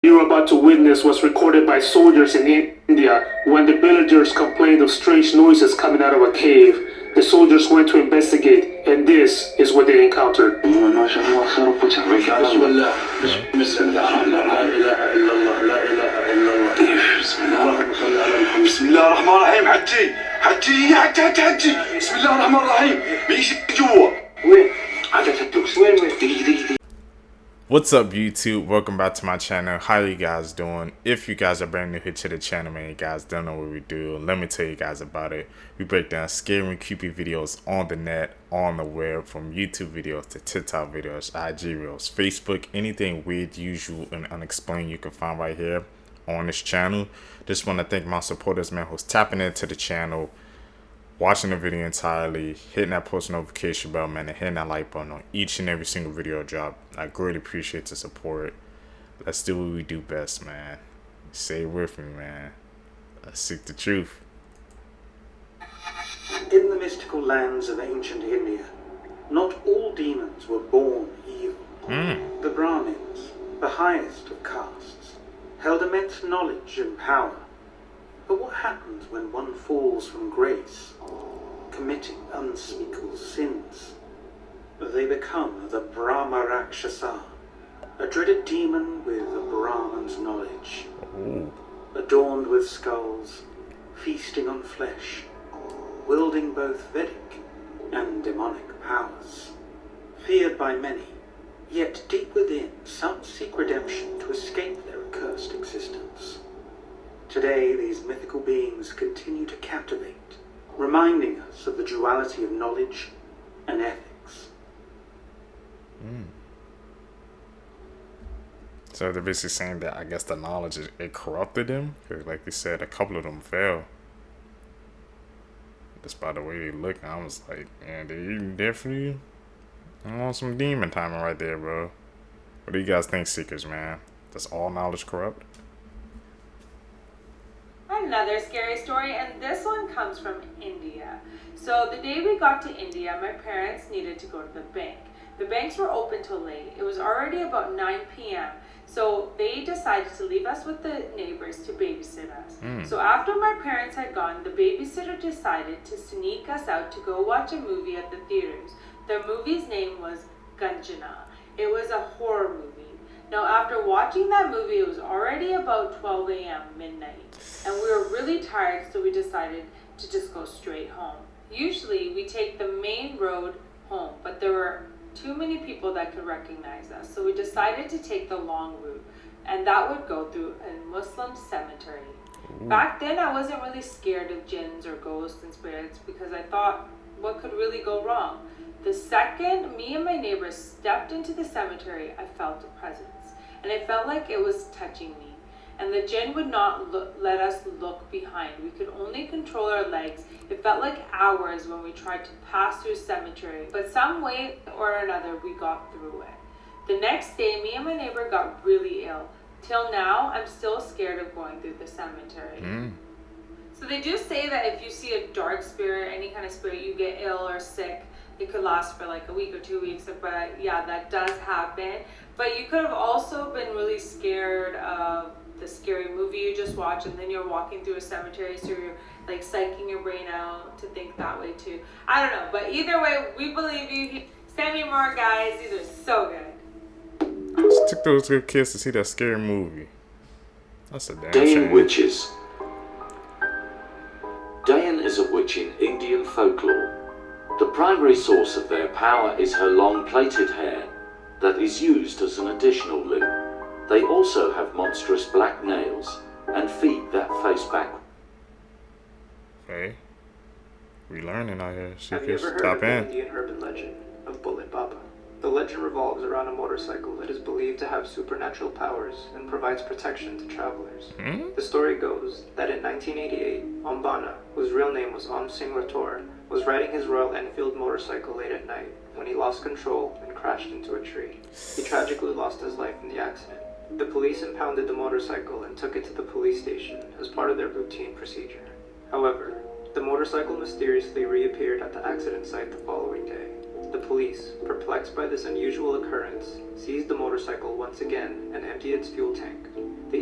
you're about to witness was recorded by soldiers in India when the villagers complained of strange noises coming out of a cave. The soldiers went to investigate, and this is what they encountered. What's up, YouTube? Welcome back to my channel. How you guys doing? If you guys are brand new here to the channel, man, you guys don't know what we do, let me tell you guys about it. We break down scary and creepy videos on the net, on the web, from YouTube videos to TikTok videos, IG reels, Facebook, anything weird, usual, and unexplained you can find right here on this channel. Just want to thank my supporters, man, who's tapping into the channel, watching the video entirely, hitting that post notification bell, man, and hitting that like button on each and every single video I drop. I greatly appreciate the support. Let's do what we do best, man. Say it with me, man. Let's seek the truth. In the mystical lands of ancient India, not all demons were born evil. The Brahmins, the highest of castes, held immense knowledge and power. But what happens when one falls from grace, committing unspeakable sins? They become the Brahma Rakshasa, a dreaded demon with a Brahman's knowledge. Adorned with skulls, feasting on flesh, wielding both Vedic and demonic powers. Feared by many, yet deep within some seek redemption to escape their accursed existence. Today, these mythical beings continue to captivate, reminding us of the duality of knowledge and ethics. So they're basically saying that I guess the knowledge, it corrupted them. Because like you said, a couple of them fell. Just by the way they look, I was like, man, they definitely on some demon timing right there, bro. What do you guys think, Seekers, man? Does all knowledge corrupt? Another scary story, and this one comes from India. So the day we got to India, my parents needed to go to the bank. The banks were open till late. It was already about 9 p.m. So they decided to leave us with the neighbors to babysit us. So after my parents had gone, the babysitter decided to sneak us out to go watch a movie at the theaters. The movie's name was Ganjana. It was a horror movie. Now, after watching that movie, it was already about 12 a.m., midnight, and we were really tired, so we decided to just go straight home. Usually, we take the main road home, but there were too many people that could recognize us, so we decided to take the long route, and that would go through a Muslim cemetery. Back then, I wasn't really scared of jinns or ghosts and spirits because I thought, what could really go wrong? The second me and my neighbors stepped into the cemetery, I felt a presence. And it felt like it was touching me. And the jinn would not let us look behind. We could only control our legs. It felt like hours when we tried to pass through cemetery. But some way or another, we got through it. The next day, me and my neighbor got really ill. Till now, I'm still scared of going through the cemetery. So they do say that if you see a dark spirit, any kind of spirit, you get ill or sick. It could last for like a week or 2 weeks, but yeah, that does happen. But you could have also been really scared of the scary movie you just watched, and then you're walking through a cemetery, so you're like psyching your brain out to think that way too. I don't know, but either way, we believe you. Send me more, guys. These are so good. Just took those good kids to see that scary movie. That's a damn Dayan shame. witches. Dayan is a witch in Indian folklore. The primary source of their power is her long plaited hair that is used as an additional limb. They also have monstrous black nails and feet that face backward. Hey, we learning out here. Have you ever heard of the Indian urban legend of Bullet Baba? The legend revolves around a motorcycle that is believed to have supernatural powers and provides protection to travelers. The story goes that in 1988, Ombana, whose real name was Om Singh Rathore, was riding his Royal Enfield motorcycle late at night when he lost control and crashed into a tree. He tragically lost his life in the accident. The police impounded the motorcycle and took it to the police station as part of their routine procedure. However, the motorcycle mysteriously reappeared at the accident site the following day. The police, perplexed by this unusual occurrence, seized the motorcycle once again and emptied its fuel tank.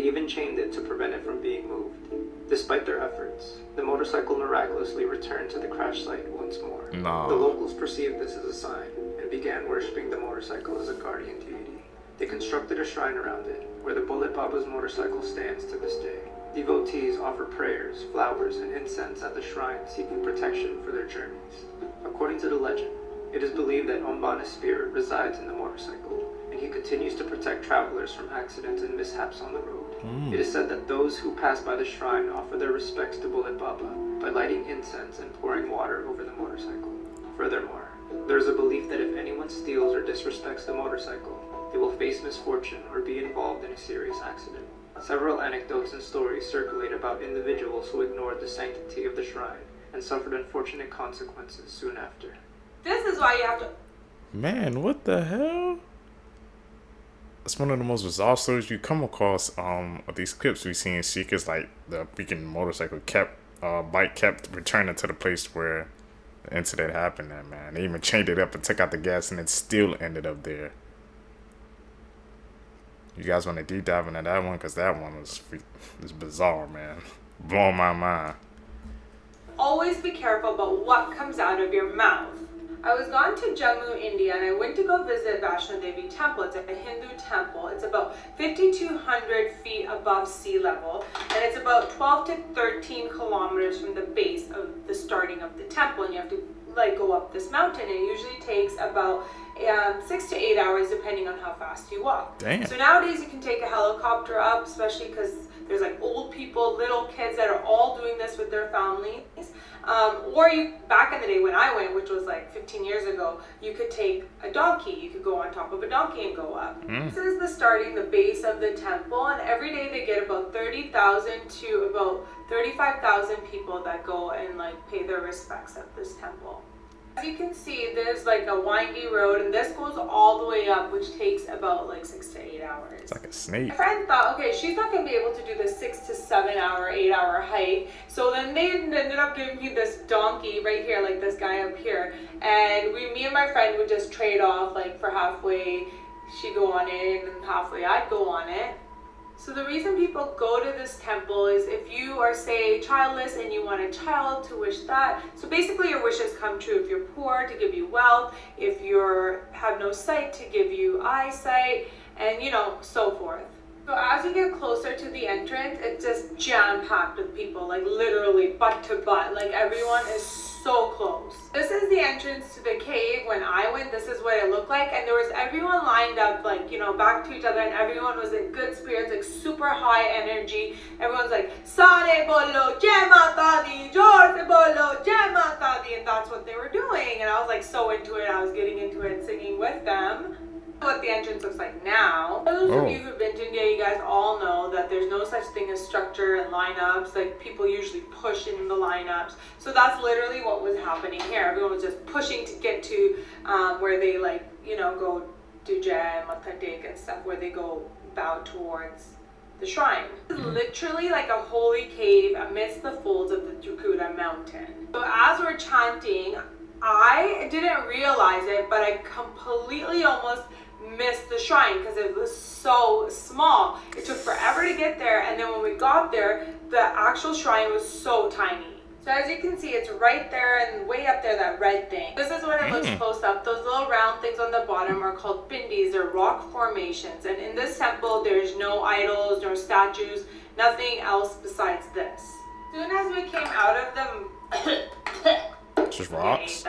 even chained it to prevent it from being moved. Despite their efforts, the motorcycle miraculously returned to the crash site once more. No. The locals perceived this as a sign and began worshipping the motorcycle as a guardian deity. They constructed a shrine around it, where the Bullet Baba's motorcycle stands to this day. Devotees offer prayers, flowers, and incense at the shrine, seeking protection for their journeys. According to the legend, it is believed that Ombana's spirit resides in the motorcycle, and he continues to protect travelers from accidents and mishaps on the road. It is said that those who pass by the shrine offer their respects to Bullet Baba by lighting incense and pouring water over the motorcycle. Furthermore, there is a belief that if anyone steals or disrespects the motorcycle, they will face misfortune or be involved in a serious accident. Several anecdotes and stories circulate about individuals who ignored the sanctity of the shrine and suffered unfortunate consequences soon after. This is why you have to. Man, what the hell? It's one of the most bizarre stories you come across. Of these clips we seen Seekers, like the freaking motorcycle bike kept returning to the place where the incident happened. There, man, they even chained it up and took out the gas, and it still ended up there. You guys want to deep dive into that one? Because that one was bizarre, man. Blowing my mind. Always be careful about what comes out of your mouth. I was gone to Jammu, India, and I went to go visit Vaishno Devi Temple. It's a Hindu temple. It's about 5,200 feet above sea level, and it's about 12 to 13 kilometers from the base of the starting of the temple, and you have to go up this mountain. And it usually takes about 6 to 8 hours depending on how fast you walk. Damn. So nowadays you can take a helicopter up, especially because there's old people, little kids that are all doing this with their families. Or you, back in the day when I went, which was 15 years ago, you could take a donkey. You could go on top of a donkey and go up. This is the base of the temple, and every day they get about 30,000 to about 35,000 people that go and pay their respects at this temple. As you can see, there's a windy road, and this goes all the way up, which takes about 6 to 8 hours. It's like a snake. My friend thought, okay, she's not going to be able to do the 6 to 7 hour, 8 hour hike. So then they ended up giving me this donkey right here, this guy up here. And me and my friend would just trade off, for halfway she'd go on it, and then halfway I'd go on it. So the reason people go to this temple is if you are, say, childless and you want a child, to wish that. So basically your wishes come true. If you're poor, to give you wealth. If you have no sight, to give you eyesight, and so forth. So as you get closer to the entrance, it's just jam-packed with people, literally butt to butt. Everyone is so close. This is the entrance to the cave. When I went, this is what it looked like, and there was everyone lined up, back to each other, and everyone was in good spirits, super high energy. Everyone's Sare bolo, Jai Mata Di, Jor se bolo, Jai Mata Di, and that's what they were doing. And I was so into it. I was getting into it, singing with them. What the entrance looks like now. Those of you who've been to India, you guys all know that there's no such thing as structure and lineups. People usually push in the lineups. So that's literally what was happening here. Everyone was just pushing to get to where they go do Jai and Matha Tek and stuff, where they go bow towards the shrine. It's literally like a holy cave amidst the folds of the Trikuta mountain. So as we're chanting, I didn't realize it, but I completely almost missed the shrine because it was so small. It took forever to get there, and then when we got there, the actual shrine was so tiny. So as you can see, it's right there and way up there, that red thing. This is what it looks close up. Those little round things on the bottom are called pindis. They're rock formations, and in this temple there's no idols, no statues, nothing else besides this. As soon as we came out of the Just rocks.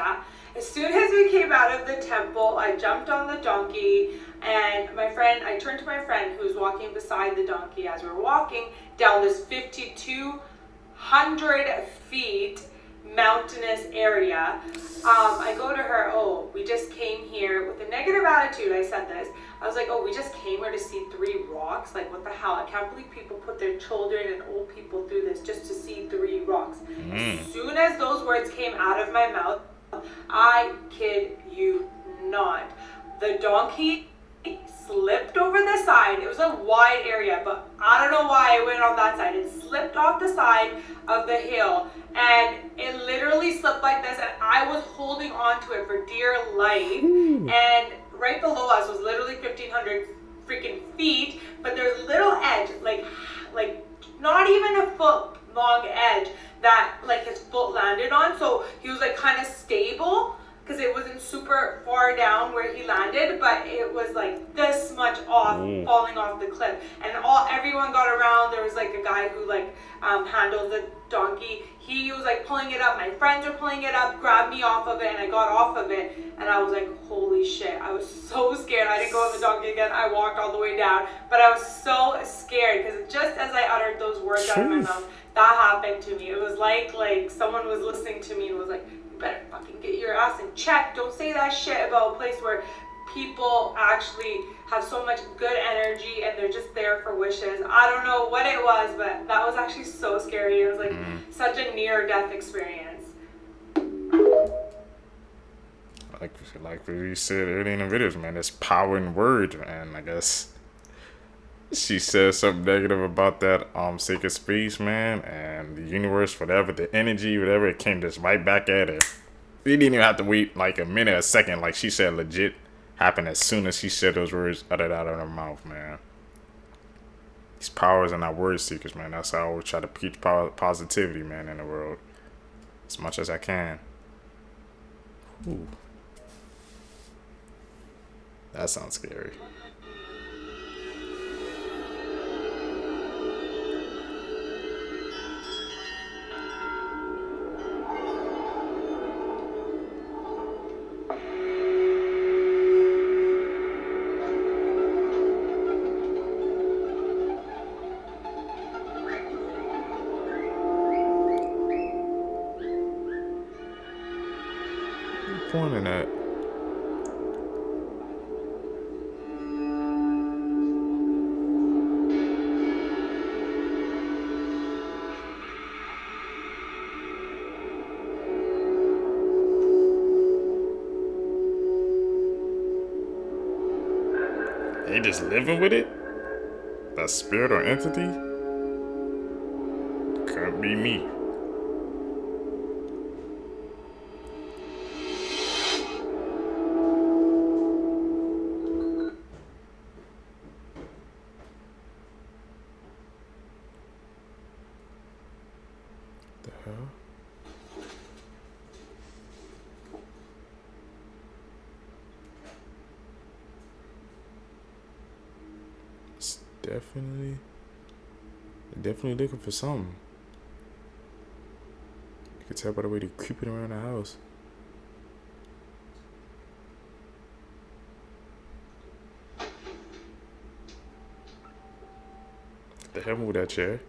As soon as we came out of the temple, I jumped on the donkey, and I turned to my friend who's walking beside the donkey as we were walking down this 5,200 feet mountainous area. I go to her, we just came here with a negative attitude. I said this. I was we just came here to see 3 rocks. What the hell? I can't believe people put their children and old people through this just to see 3 rocks. As soon as those words came out of my mouth, I kid you not, the donkey slipped over the side. It was a wide area, but I don't know why I went on that side. It slipped off the side of the hill, and it literally slipped like this, and I was holding on to it for dear life. And right below us was literally 1,500 freaking feet, but there's a little edge, cliff. And everyone got around. There was like a guy who like handled the donkey. He was like pulling it up. My friends were pulling it up, grabbed me off of it, and I got off of it. And I was like, holy shit. I was so scared. I didn't go on the donkey again. I walked all the way down. But I was so scared because just as I uttered those words out of my mouth, that happened to me. It was like someone was listening to me and was like, you better fucking get your ass in check. Don't say that shit about a place where people actually have so much good energy and they're just there for wishes. I don't know what it was, but that was actually so scary. It was like such a near-death experience. Like we said earlier in the videos, man, there's power in words, man. I guess she said something negative about that sacred space, man, and the universe, whatever, the energy, whatever, it came just right back at her. We didn't even have to wait like a minute, a second. Like she said, legit happened as soon as she said those words uttered out of her mouth, man. These powers are not word seekers, man. That's how I always try to preach positivity, man, in the world as much as I can. Ooh. That sounds scary. Pointing at. They just living with it? That spirit or entity? Couldn't be me. The hell? It's definitely looking for something. You can tell by the way they're creeping around the house. The hell move that chair?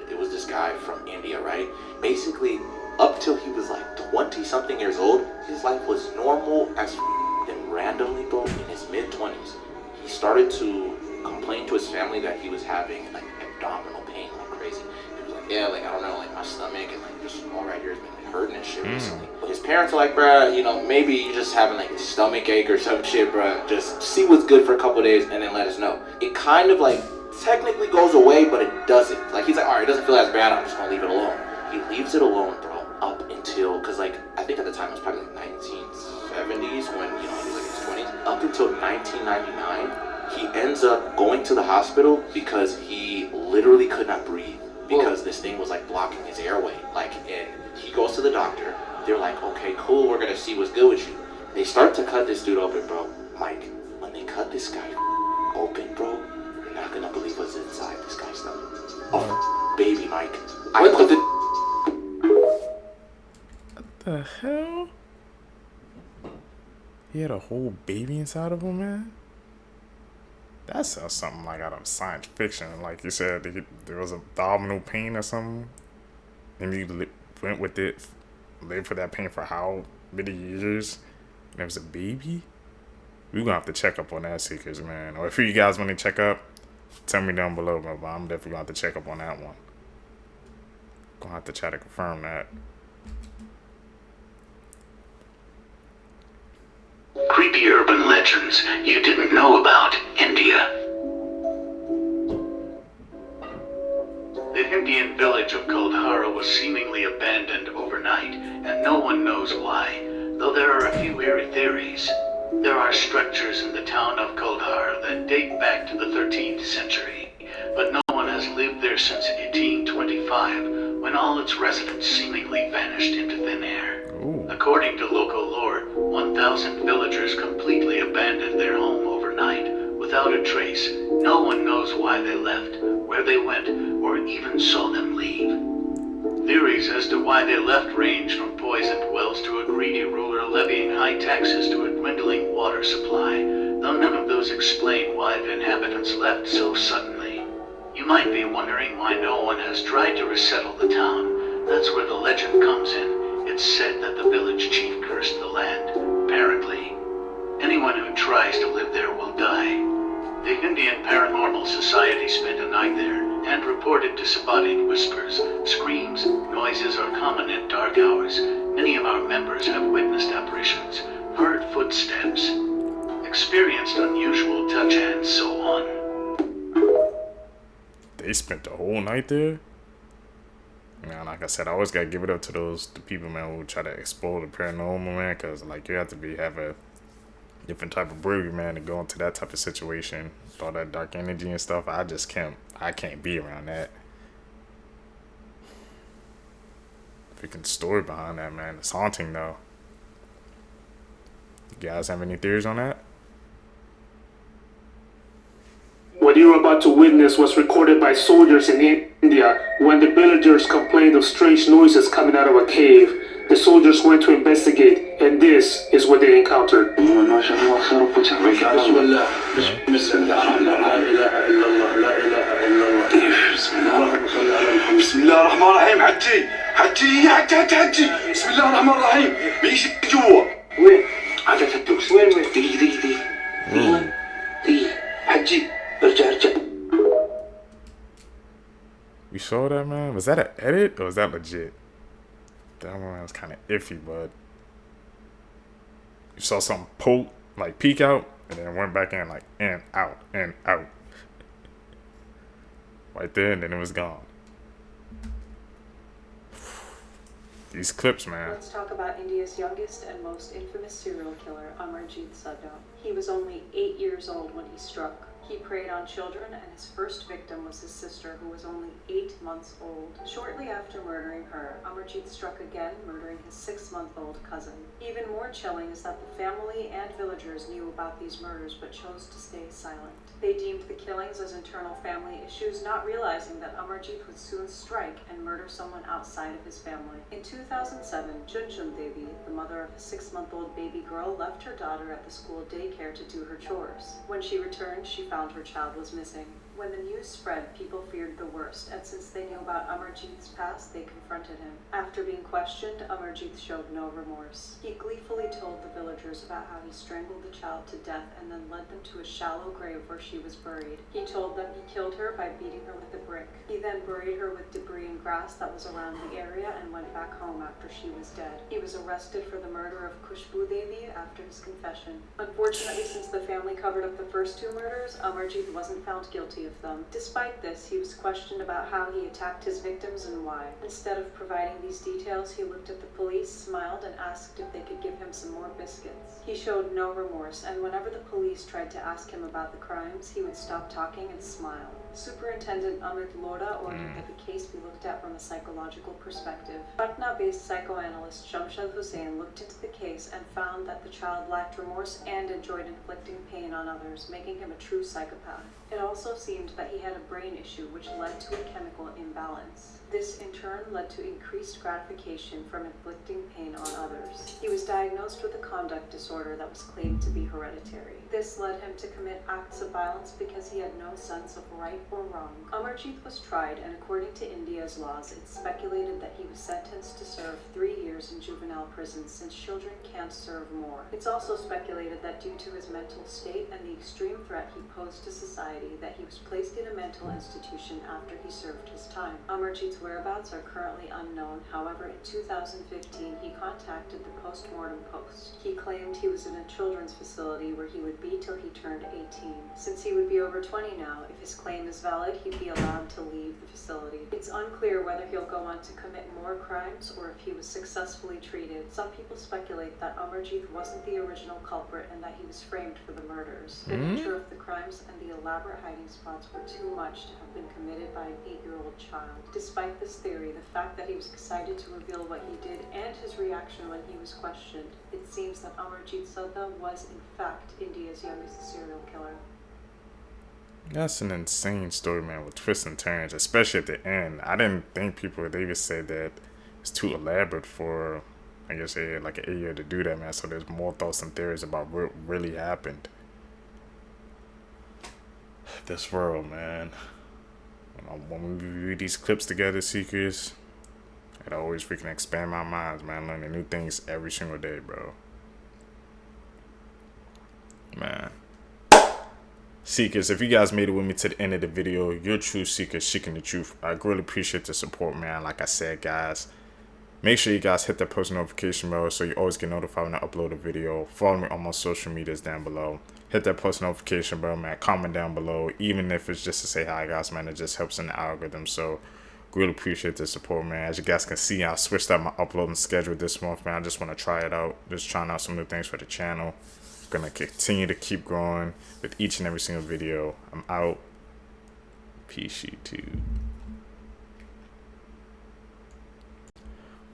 It was this guy from India, right? Basically, up till he was like 20-something years old, his life was normal as then randomly, bro, in his mid-20s, he started to complain to his family that he was having like abdominal pain like crazy. He was like, yeah, like I don't know, like my stomach and like just all right here has been like, hurting and shit recently. But his parents are like, bruh, you know, maybe you're just having like a stomach ache or some shit, bruh. Just see what's good for a couple days and then let us know. It kind of like technically goes away, but it doesn't. Like he's like, all right, it doesn't feel as bad, I'm just gonna leave it alone. He leaves it alone, bro, up until, cause like I think at the time it was probably like 1970s when, you know, he was like in his 20s. Up until 1999, he ends up going to the hospital because he literally could not breathe because this thing was like blocking his airway. Like, and he goes to the doctor. They're like, okay, cool, we're gonna see what's good with you. They start to cut this dude open, bro. Mike, when they cut this guy open, bro, you're not gonna believe what's inside this guy's stomach. Oh, baby, Mike. What the hell? He had a whole baby inside of him, man? That sounds something like out of science fiction. Like you said, there was abdominal pain or something. And he went with it, lived for that pain for how many years? And it was a baby? We're gonna have to check up on that, Seekers, man. Or if you guys want to check up, tell me down below, but I'm definitely gonna have to check up on that one. Gonna have to try to confirm that. Creepy urban legends you didn't know about India. The Indian village of Kuldhara was seemingly abandoned overnight, and no one knows why, though there are a few eerie theories. There are structures in the town of Kuldhara that date back to the 13th century, but no one has lived there since 1825, when all its residents seemingly vanished into thin air. Ooh. According to local lore, 1,000 villagers completely abandoned their home overnight without a trace. No one knows why they left, where they went, or even saw them leave. Theories as to why they left range from poisoned wells to a greedy ruler levying high taxes to a dwindling water supply, though none of those explain why the inhabitants left so suddenly. You might be wondering why no one has tried to resettle the town. That's where the legend comes in. It's said that the village chief cursed the land, apparently. Anyone who tries to live there will die. The Indian Paranormal Society spent a night there and reported disembodied whispers, screams, noises are common at dark hours. Many of our members have witnessed apparitions, heard footsteps, experienced unusual touch and so on. They spent the whole night there? Man, like I said, I always gotta give it up to the people, man, who try to explore the paranormal, man, because, like, you have to have a different type of bravery, man, to go into that type of situation. With all that dark energy and stuff, I can't be around that. Freaking story behind that, man. It's haunting, though. You guys have any theories on that? What you're about to witness was recorded by soldiers in India when the villagers complained of strange noises coming out of a cave. The soldiers went to investigate, and this is what they encountered. You saw that, man? Was that an edit or was that legit? That one was kind of iffy, but you saw something peek out, and then went back in, like, in, out, in, out. Right there, and then it was gone. These clips, man. Let's talk about India's youngest and most infamous serial killer, Amarjit Saddam. He was only 8 years old when he struck. He preyed on children, and his first victim was his sister, who was only 8 months old. Shortly after murdering her, Amarjit struck again, murdering his 6-month-old cousin. Even more chilling is that the family and villagers knew about these murders but chose to stay silent. They deemed the killings as internal family issues, not realizing that Amarjit would soon strike and murder someone outside of his family. In 2007, Junjun Devi, the mother of a 6-month-old baby girl, left her daughter at the school daycare to do her chores. When she returned, she found her child was missing. When the news spread, people feared the worst, and since they knew about Amarjit's past, they confronted him. After being questioned, Amarjit showed no remorse. He gleefully told the villagers about how he strangled the child to death and then led them to a shallow grave where she was buried. He told them he killed her by beating her with a brick. He then buried her with debris and grass that was around the area and went back home after she was dead. He was arrested for the murder of Khushbu Devi after his confession. Unfortunately, since the family covered up the first 2 murders, Amarjit wasn't found guilty of them. Despite this, he was questioned about how he attacked his victims and why. Instead of providing these details, he looked at the police, smiled, and asked if they could give him some more biscuits. He showed no remorse, and whenever the police tried to ask him about the crimes, he would stop talking and smile. Superintendent Amit Lodha ordered that the case be looked at from a psychological perspective. Patna-based psychoanalyst Shamshad Hussain looked into the case and found that the child lacked remorse and enjoyed inflicting pain on others, making him a true psychopath. It also seemed that he had a brain issue which led to a chemical imbalance. This in turn led to increased gratification from inflicting pain on others. He was diagnosed with a conduct disorder that was claimed to be hereditary. This led him to commit acts of violence because he had no sense of right or wrong. Amarjit was tried, and according to India's laws, it's speculated that he was sentenced to serve 3 years in juvenile prison since children can't serve more. It's also speculated that due to his mental state and the extreme threat he posed to society, that he was placed in a mental institution after he served his time. Amarjit's whereabouts are currently unknown. However, in 2015, he contacted the Postmortem Post. He claimed he was in a children's facility where he would be till he turned 18. Since he would be over 20 now, if his claim is valid, he'd be allowed to leave the facility. It's unclear whether he'll go on to commit more crimes or if he was successfully treated. Some people speculate that Amarjit wasn't the original culprit and that he was framed for the murders. The nature of the crimes and the elaborate hiding spots were too much to have been committed by an 8-year-old child. Despite Despite this theory, the fact that he was excited to reveal what he did and his reaction when he was questioned, it seems that Amarjit Sadda was in fact India's youngest serial killer. That's an insane story, man, with twists and turns, especially at the end. I didn't think people would even say that it's too elaborate for, I guess, like an year to do that, man. So there's more thoughts and theories about what really happened. This world, man. When we read these clips together, Seekers, it always freaking expand my minds, man. Learning new things every single day, bro. Man. Seekers, if you guys made it with me to the end of the video, you're true seekers seeking the truth. I really appreciate the support, man. Like I said, guys, make sure you guys hit that post notification bell so you always get notified when I upload a video. Follow me on my social medias down below. Hit that post notification bell, man. Comment down below, even if it's just to say hi, guys, man. It just helps in the algorithm. So really appreciate the support, man. As you guys can see, I switched up my uploading schedule this month, man. I just want to try it out. Just trying out some new things for the channel. Gonna continue to keep growing with each and every single video. I'm out. Peace, YouTube.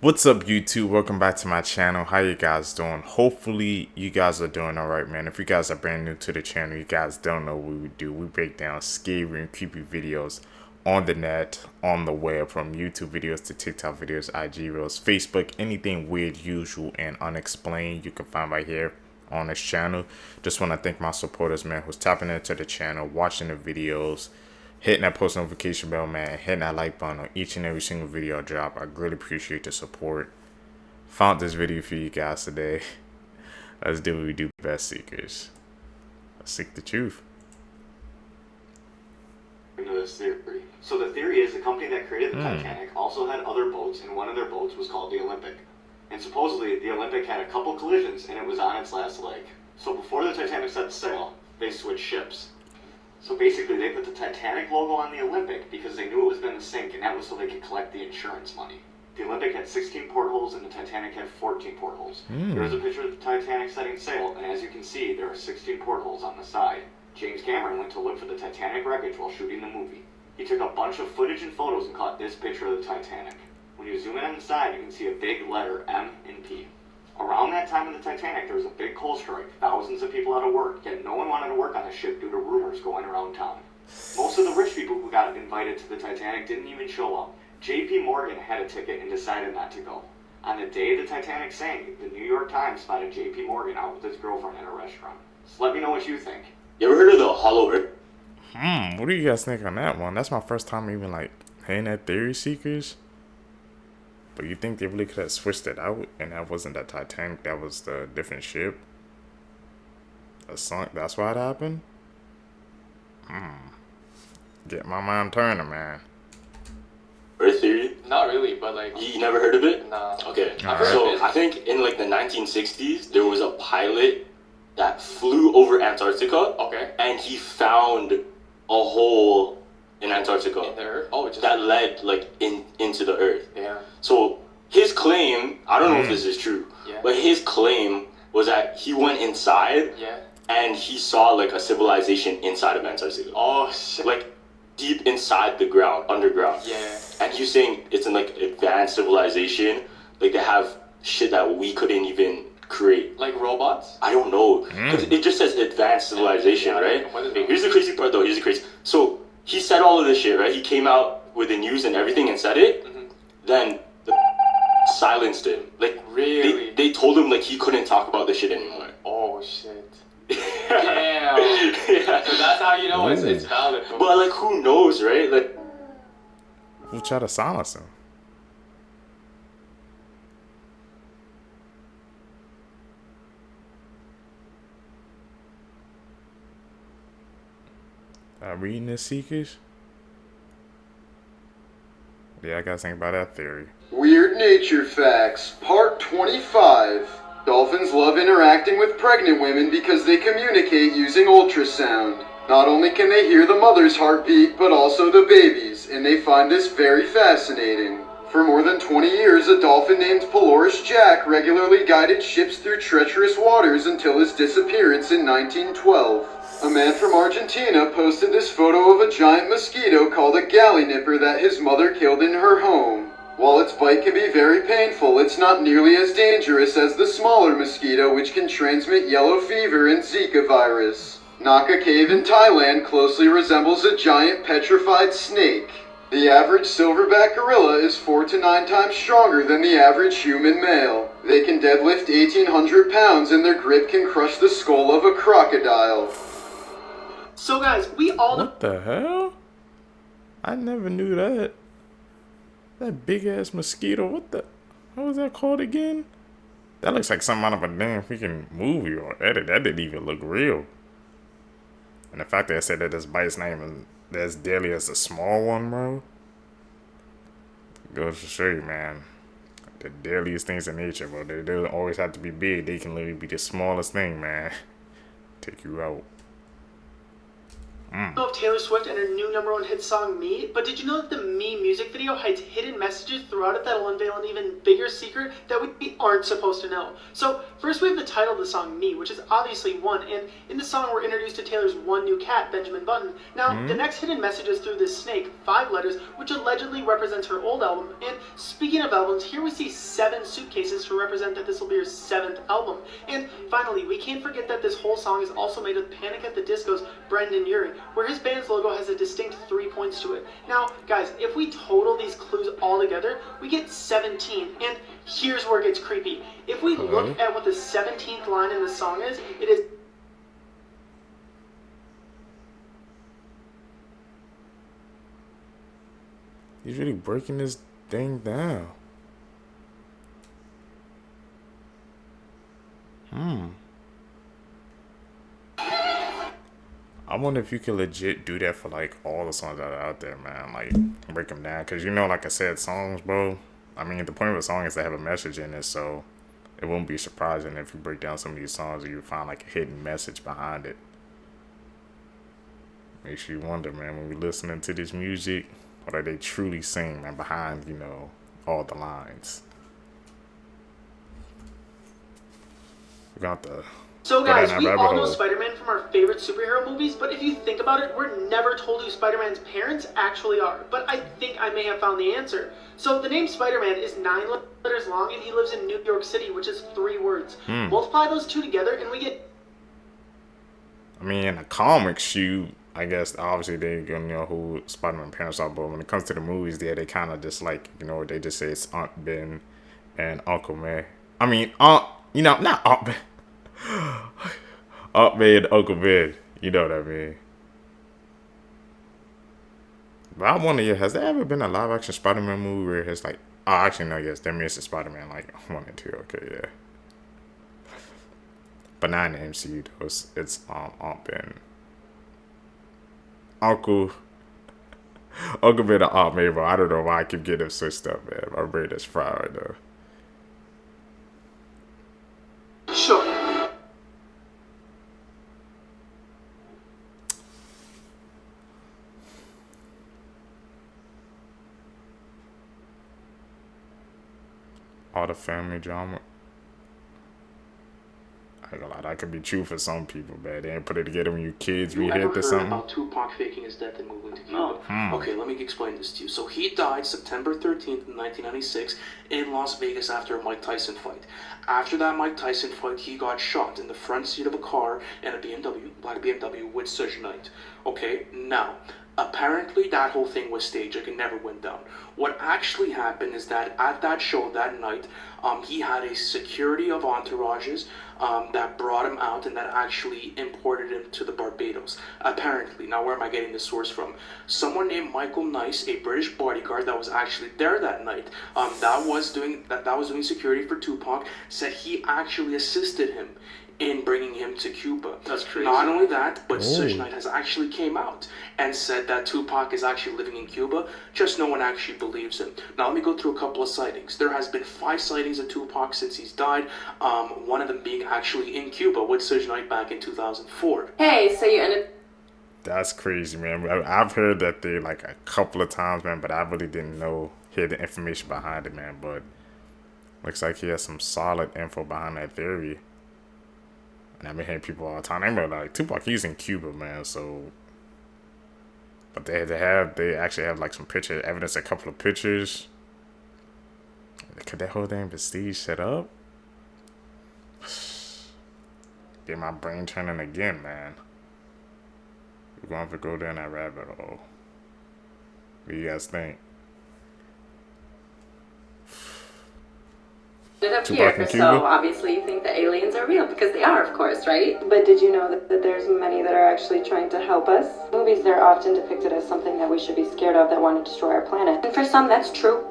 What's up, YouTube? Welcome back to my channel. How you guys doing? Hopefully you guys are doing all right, man. If you guys are brand new to the channel, you guys don't know what we do. We break down scary and creepy videos on the net, on the web, from YouTube videos to TikTok videos, IG reels, Facebook, anything weird, usual, and unexplained you can find right here on this channel. Just want to thank my supporters, man, who's tapping into the channel, watching the videos, hitting that post notification bell, man, hitting that like button on each and every single video I drop. I really appreciate the support. Found this video for you guys today. Let's do what we do best, Seekers. Let's seek the truth. Into this theory. So the theory is the company that created the Titanic also had other boats, and one of their boats was called the Olympic. And supposedly, the Olympic had a couple collisions, and it was on its last leg. So before the Titanic set sail, they switched ships. So basically, they put the Titanic logo on the Olympic because they knew it was going to sink, and that was so they could collect the insurance money. The Olympic had 16 portholes, and the Titanic had 14 portholes. There was a picture of the Titanic setting sail, and as you can see, there are 16 portholes on the side. James Cameron went to look for the Titanic wreckage while shooting the movie. He took a bunch of footage and photos and caught this picture of the Titanic. When you zoom in on the side, you can see a big letter M and P. Around that time of the Titanic, there was a big coal strike, thousands of people out of work, yet no one wanted to work on the ship due to rumors going around town. Most of the rich people who got invited to the Titanic didn't even show up. J.P. Morgan had a ticket and decided not to go. On the day the Titanic sank, the New York Times spotted J.P. Morgan out with his girlfriend at a restaurant. So let me know what you think. You ever heard of the Hollow Earth? What do you guys think on that one? That's my first time even like hearing that theory, Seekers. But you think they really could have switched it out and that wasn't the Titanic, that was the different ship? A sunk, that's why it happened? Get my mind turning, man. Earth theory? Not really, but like... You never heard of it? Nah. Okay, Alright. so I think in like the 1960s, there was a pilot that flew over Antarctica. Okay. And he found a hole in Antarctica. In the Earth? Oh, just... That led like into the Earth. Yeah. So his claim, I don't know if this is true, Yeah. but his claim was that he went inside Yeah. and he saw like a civilization inside of Antarctica. Oh, shit. Like deep inside the ground, underground. Yeah. And he's saying it's an like advanced civilization. Like they have shit that we couldn't even create. Like robots? I don't know. 'Cause it just says advanced civilization, Yeah, right? what is Okay, it? here's the crazy part though, here's the crazy. So he said all of this shit, right? He came out with the news and everything and said it. Then the silenced him. Like Really? they told him like he couldn't talk about this shit anymore. Oh, shit. Damn. Yeah. So that's how you know it's valid. But like who knows, right? Like Who tried to silence him? Reading this, Seekers? Yeah, I gotta think about that theory. Weird Nature Facts, Part 25. Dolphins love interacting with pregnant women because they communicate using ultrasound. Not only can they hear the mother's heartbeat, but also the baby's, and they find this very fascinating. For more than 20 years, a dolphin named Pelorus Jack regularly guided ships through treacherous waters until his disappearance in 1912. A man from Argentina posted this photo of a giant mosquito called a galley nipper that his mother killed in her home. While its bite can be very painful, it's not nearly as dangerous as the smaller mosquito, which can transmit yellow fever and Zika virus. Naka Cave in Thailand closely resembles a giant petrified snake. The average silverback gorilla is 4 to 9 times stronger than the average human male. They can deadlift 1,800 pounds and their grip can crush the skull of a crocodile. So guys, we all know— What the hell? I never knew that. That big ass mosquito, what was that called again? That looks like something out of a damn freaking movie or edit. That didn't even look real. And the fact that I said that this bite's not even as deadly as the small one, bro, goes to show you, man, the deadliest things in nature, bro, they don't always have to be big. They can literally be the smallest thing, man. Take you out. I don't know if Taylor Swift and her new #1 hit song Me, but did you know that the Me music video hides hidden messages throughout it that'll unveil an even bigger secret that we aren't supposed to know? So first we have the title of the song Me, which is obviously one, and in the song we're introduced to Taylor's one new cat, Benjamin Button. Now the next hidden message is through this snake, 5 letters, which allegedly represents her old album. And speaking of albums, here we see 7 suitcases to represent that this will be her 7th album. And finally, we can't forget that this whole song is also made with Panic at the Disco's Brendan Urie, where his band's logo has a distinct 3 points to it. Now, guys, if we total these clues all together, we get 17, and here's where it gets creepy. If we look at what the 17th line in the song is, it is— He's really breaking this thing down. I wonder if you could legit do that for like all the songs that are out there, man. Like break them down, cause you know, like I said, songs, bro. I mean, the point of a song is to have a message in it, so it won't be surprising if you break down some of these songs and you find like a hidden message behind it. Makes you wonder, man, when we're listening to this music, what are they truly saying, man, behind, you know, all the lines. We got the— So guys, we all know Spider-Man from our favorite superhero movies, but if you think about it, we're never told who Spider-Man's parents actually are. But I think I may have found the answer. So the name Spider-Man is 9 letters long, and he lives in New York City, which is 3 words. Multiply those 2 together, and we get— I mean, in the comics, I guess, obviously, they gonna know who Spider-Man's parents are, but when it comes to the movies, they kind of just like, you know, they just say it's Aunt Ben and Uncle May. I mean, not Aunt Ben. Aunt May and Uncle Ben, you know what I mean. But I wonder, has there ever been a live action Spider-Man movie where it's like, oh, actually no, yes, there is a Spider-Man like 1 and 2, okay, yeah. But not in the MCU though, it's Aunt Ben. Uncle Ben and Aunt May, bro. I don't know why I keep getting them switched up, man. My brain is fried right now. Sure. All the family drama. I ain't gonna lie, that could be true for some people, man. They ain't put it together when you kids be hit or something. About Tupac faking his death and moving to Cuba? Okay, let me explain this to you. So he died September 13th, 1996 in Las Vegas after a Mike Tyson fight. After that Mike Tyson fight, he got shot in the front seat of a car in a BMW, black BMW with Suge Knight. Okay, now, apparently that whole thing was staged. It never went down. What actually happened is that at that show that night, he had a security of entourages that brought him out and that actually imported him to the Barbados. Apparently. Now, where am I getting this source from? Someone named Michael Nice, a British bodyguard that was actually there that night, that was doing security for Tupac, said he actually assisted him in bringing him to Cuba. That's crazy. Not only that, but Suge Knight has actually came out and said that Tupac is actually living in Cuba, just no one actually believes him. Now let me go through a couple of sightings. There has been 5 sightings of Tupac since he's died, one of them being actually in Cuba with Suge Knight back in 2004. Hey, so you ended... That's crazy, man. I've heard that there like a couple of times, man, but I really didn't hear the information behind it, man. But looks like he has some solid info behind that theory. And I've been hearing people all the time. They were like, Tupac, he's in Cuba, man. So, but they actually have like some picture evidence, a couple of pictures. Could that whole damn Vestige set up? Get my brain turning again, man. We're going to go down that rabbit hole. What do you guys think? Up here, so obviously you think the aliens are real, because they are, of course, right? But did you know that there's many that are actually trying to help us? In movies, they're often depicted as something that we should be scared of, that want to destroy our planet. And for some, that's true.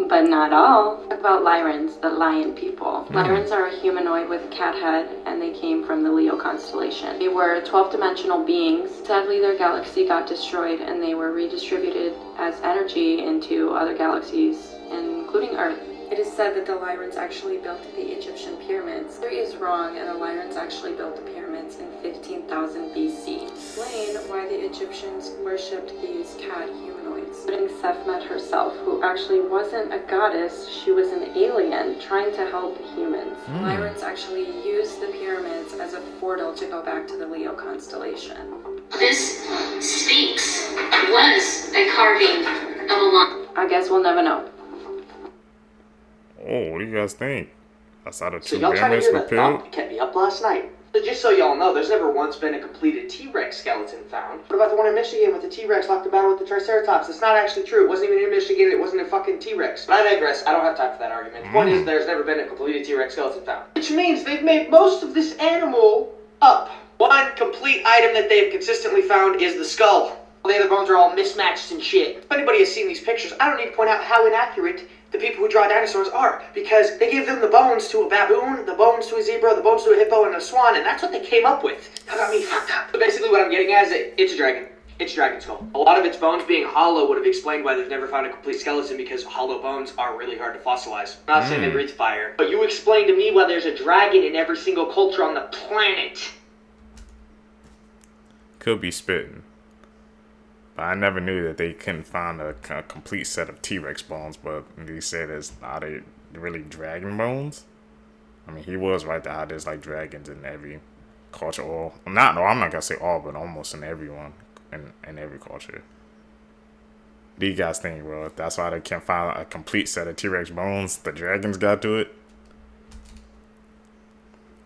But not all. Talk about Lyrans, the lion people. Lyrans are a humanoid with a cat head, and they came from the Leo constellation. They were 12-dimensional beings. Sadly, their galaxy got destroyed, and they were redistributed as energy into other galaxies, including Earth. It is said that the Lyrans actually built the Egyptian pyramids. Theory is wrong, and the Lyrans actually built the pyramids in 15,000 BC. Explain why the Egyptians worshipped these cat humanoids. Including Sekhmet herself, who actually wasn't a goddess, she was an alien trying to help humans. Lyrans actually used the pyramids as a portal to go back to the Leo constellation. This Sphinx was a carving of a lion. I guess we'll never know. Oh, what do you guys think? Outside of So two y'all trying to bandits hear with the pill? thought that kept me up last night? So just so y'all know, there's never once been a completed T-Rex skeleton found. What about the one in Michigan with the T-Rex locked in battle with the Triceratops? It's not actually true. It wasn't even in Michigan. It wasn't a fucking T-Rex. But I digress. I don't have time for that argument. The point is, there's never been a completed T-Rex skeleton found. Which means they've made most of this animal up. One complete item that they've consistently found is the skull. The other bones are all mismatched and shit. If anybody has seen these pictures, I don't need to point out how inaccurate the people who draw dinosaurs are, because they give them the bones to a baboon, the bones to a zebra, the bones to a hippo, and a swan, and that's what they came up with. That got me fucked up. So basically what I'm getting at is it's a dragon. It's a dragon skull. A lot of its bones being hollow would have explained why they've never found a complete skeleton, because hollow bones are really hard to fossilize. I'm not saying they breathe fire, but you explain to me why there's a dragon in every single culture on the planet. Could be spitting. But I never knew that they couldn't find a complete set of T-Rex bones, but they said it's not really dragon bones. I mean, he was right there. There's like dragons in every culture. Or I'm not gonna say all, but almost in everyone, in every culture. What do you guys think, bro? That's why they can't find a complete set of T-Rex bones. The dragons got to it.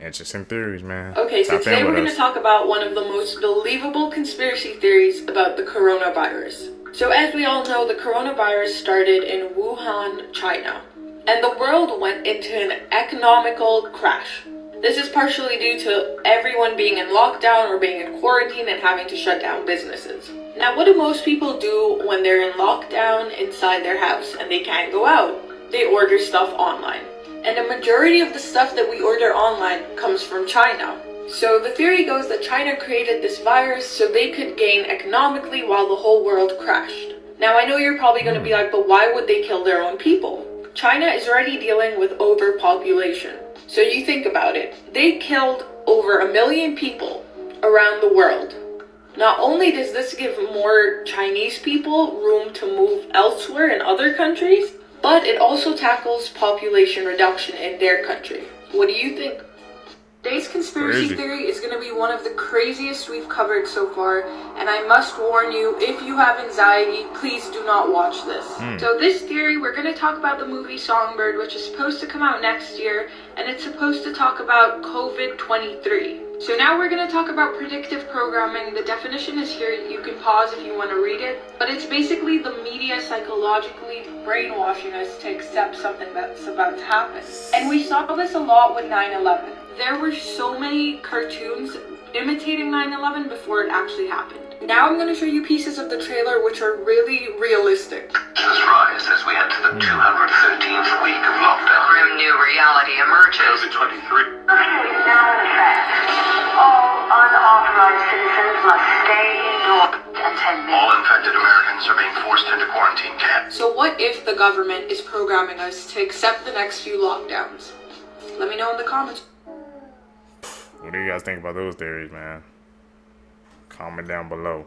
Interesting theories, man. Okay, so today we're going to talk about one of the most believable conspiracy theories about the coronavirus. So as we all know, the coronavirus started in Wuhan, China, and the world went into an economical crash. This is partially due to everyone being in lockdown or being in quarantine and having to shut down businesses. Now, what do most people do when they're in lockdown inside their house and they can't go out? They order stuff online. And the majority of the stuff that we order online comes from China. So the theory goes that China created this virus so they could gain economically while the whole world crashed. Now I know you're probably going to be like, but why would they kill their own people? China is already dealing with overpopulation. So you think about it. They killed over 1 million people around the world. Not only does this give more Chinese people room to move elsewhere in other countries, but it also tackles population reduction in their country. What do you think? Today's conspiracy theory is going to be one of the craziest we've covered so far, and I must warn you, if you have anxiety, please do not watch this. So this theory, we're going to talk about the movie Songbird, which is supposed to come out next year, and it's supposed to talk about COVID-23. So now we're going to talk about predictive programming. The definition is here. You can pause if you want to read it. But it's basically the media psychologically brainwashing us to accept something that's about to happen. And we saw this a lot with 9/11. There were so many cartoons imitating 9/11 before it actually happened. Now I'm going to show you pieces of the trailer which are really realistic. Tensions rise as we enter the 213th week of lockdown. A grim new reality emerges. COVID-23. All unauthorized citizens must stay indoors and All infected Americans are being forced into quarantine camps. So what if the government is programming us to accept the next few lockdowns? Let me know in the comments. What do you guys think about those theories, man? Comment down below.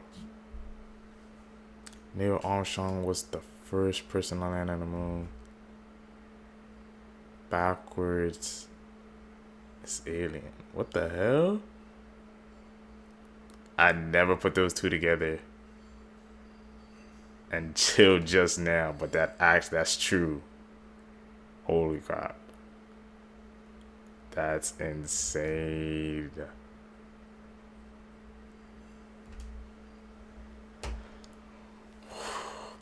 Neil Armstrong was the first person to land on the moon. Backwards. It's alien. What the hell? I never put those two together until just now, but that's true. Holy crap. That's insane.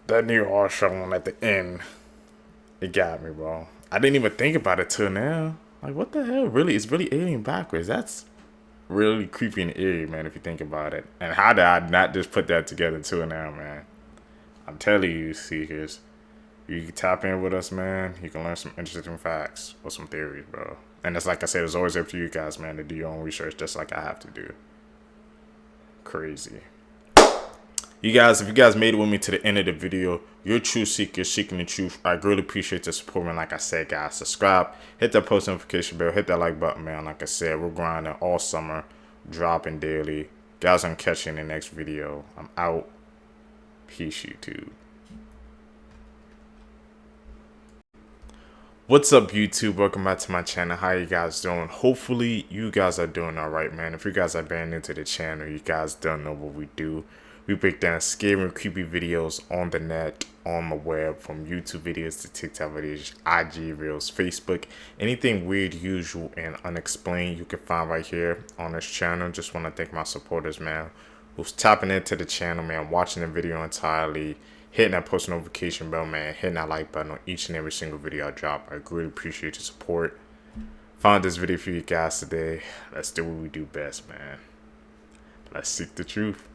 That New Armstrong one at the end, it got me, bro. I didn't even think about it till now. Like, what the hell? Really? It's really alien backwards. That's really creepy and eerie, man, if you think about it. And how did I not just put that together till now, man? I'm telling you, Seekers, you can tap in with us, man. You can learn some interesting facts or some theories, bro. And it's like I said, it's always up to you guys, man, to do your own research just like I have to do. Crazy. You guys, if you guys made it with me to the end of the video, you're true seekers seeking the truth. I greatly appreciate the support, man. Like I said, guys, subscribe, hit that post notification bell, hit that like button, man. Like I said, we're grinding all summer, dropping daily. Guys, I'm catching the next video. I'm out. Peace, YouTube. What's up, YouTube? Welcome back to my channel. How you guys doing? Hopefully you guys are doing all right, man. If you guys are brand new to the channel, you guys don't know what we do. We break down scary and creepy videos on the net, on the web, from YouTube videos to TikTok videos, IG reels, Facebook, anything weird, usual, and unexplained you can find right here on this channel. Just want to thank my supporters, man, who's tapping into the channel, man, watching the video entirely, hitting that post notification bell, man, hitting that like button on each and every single video I drop. I greatly appreciate your support. Found this video for you guys today. Let's do what we do best, man. Let's seek the truth.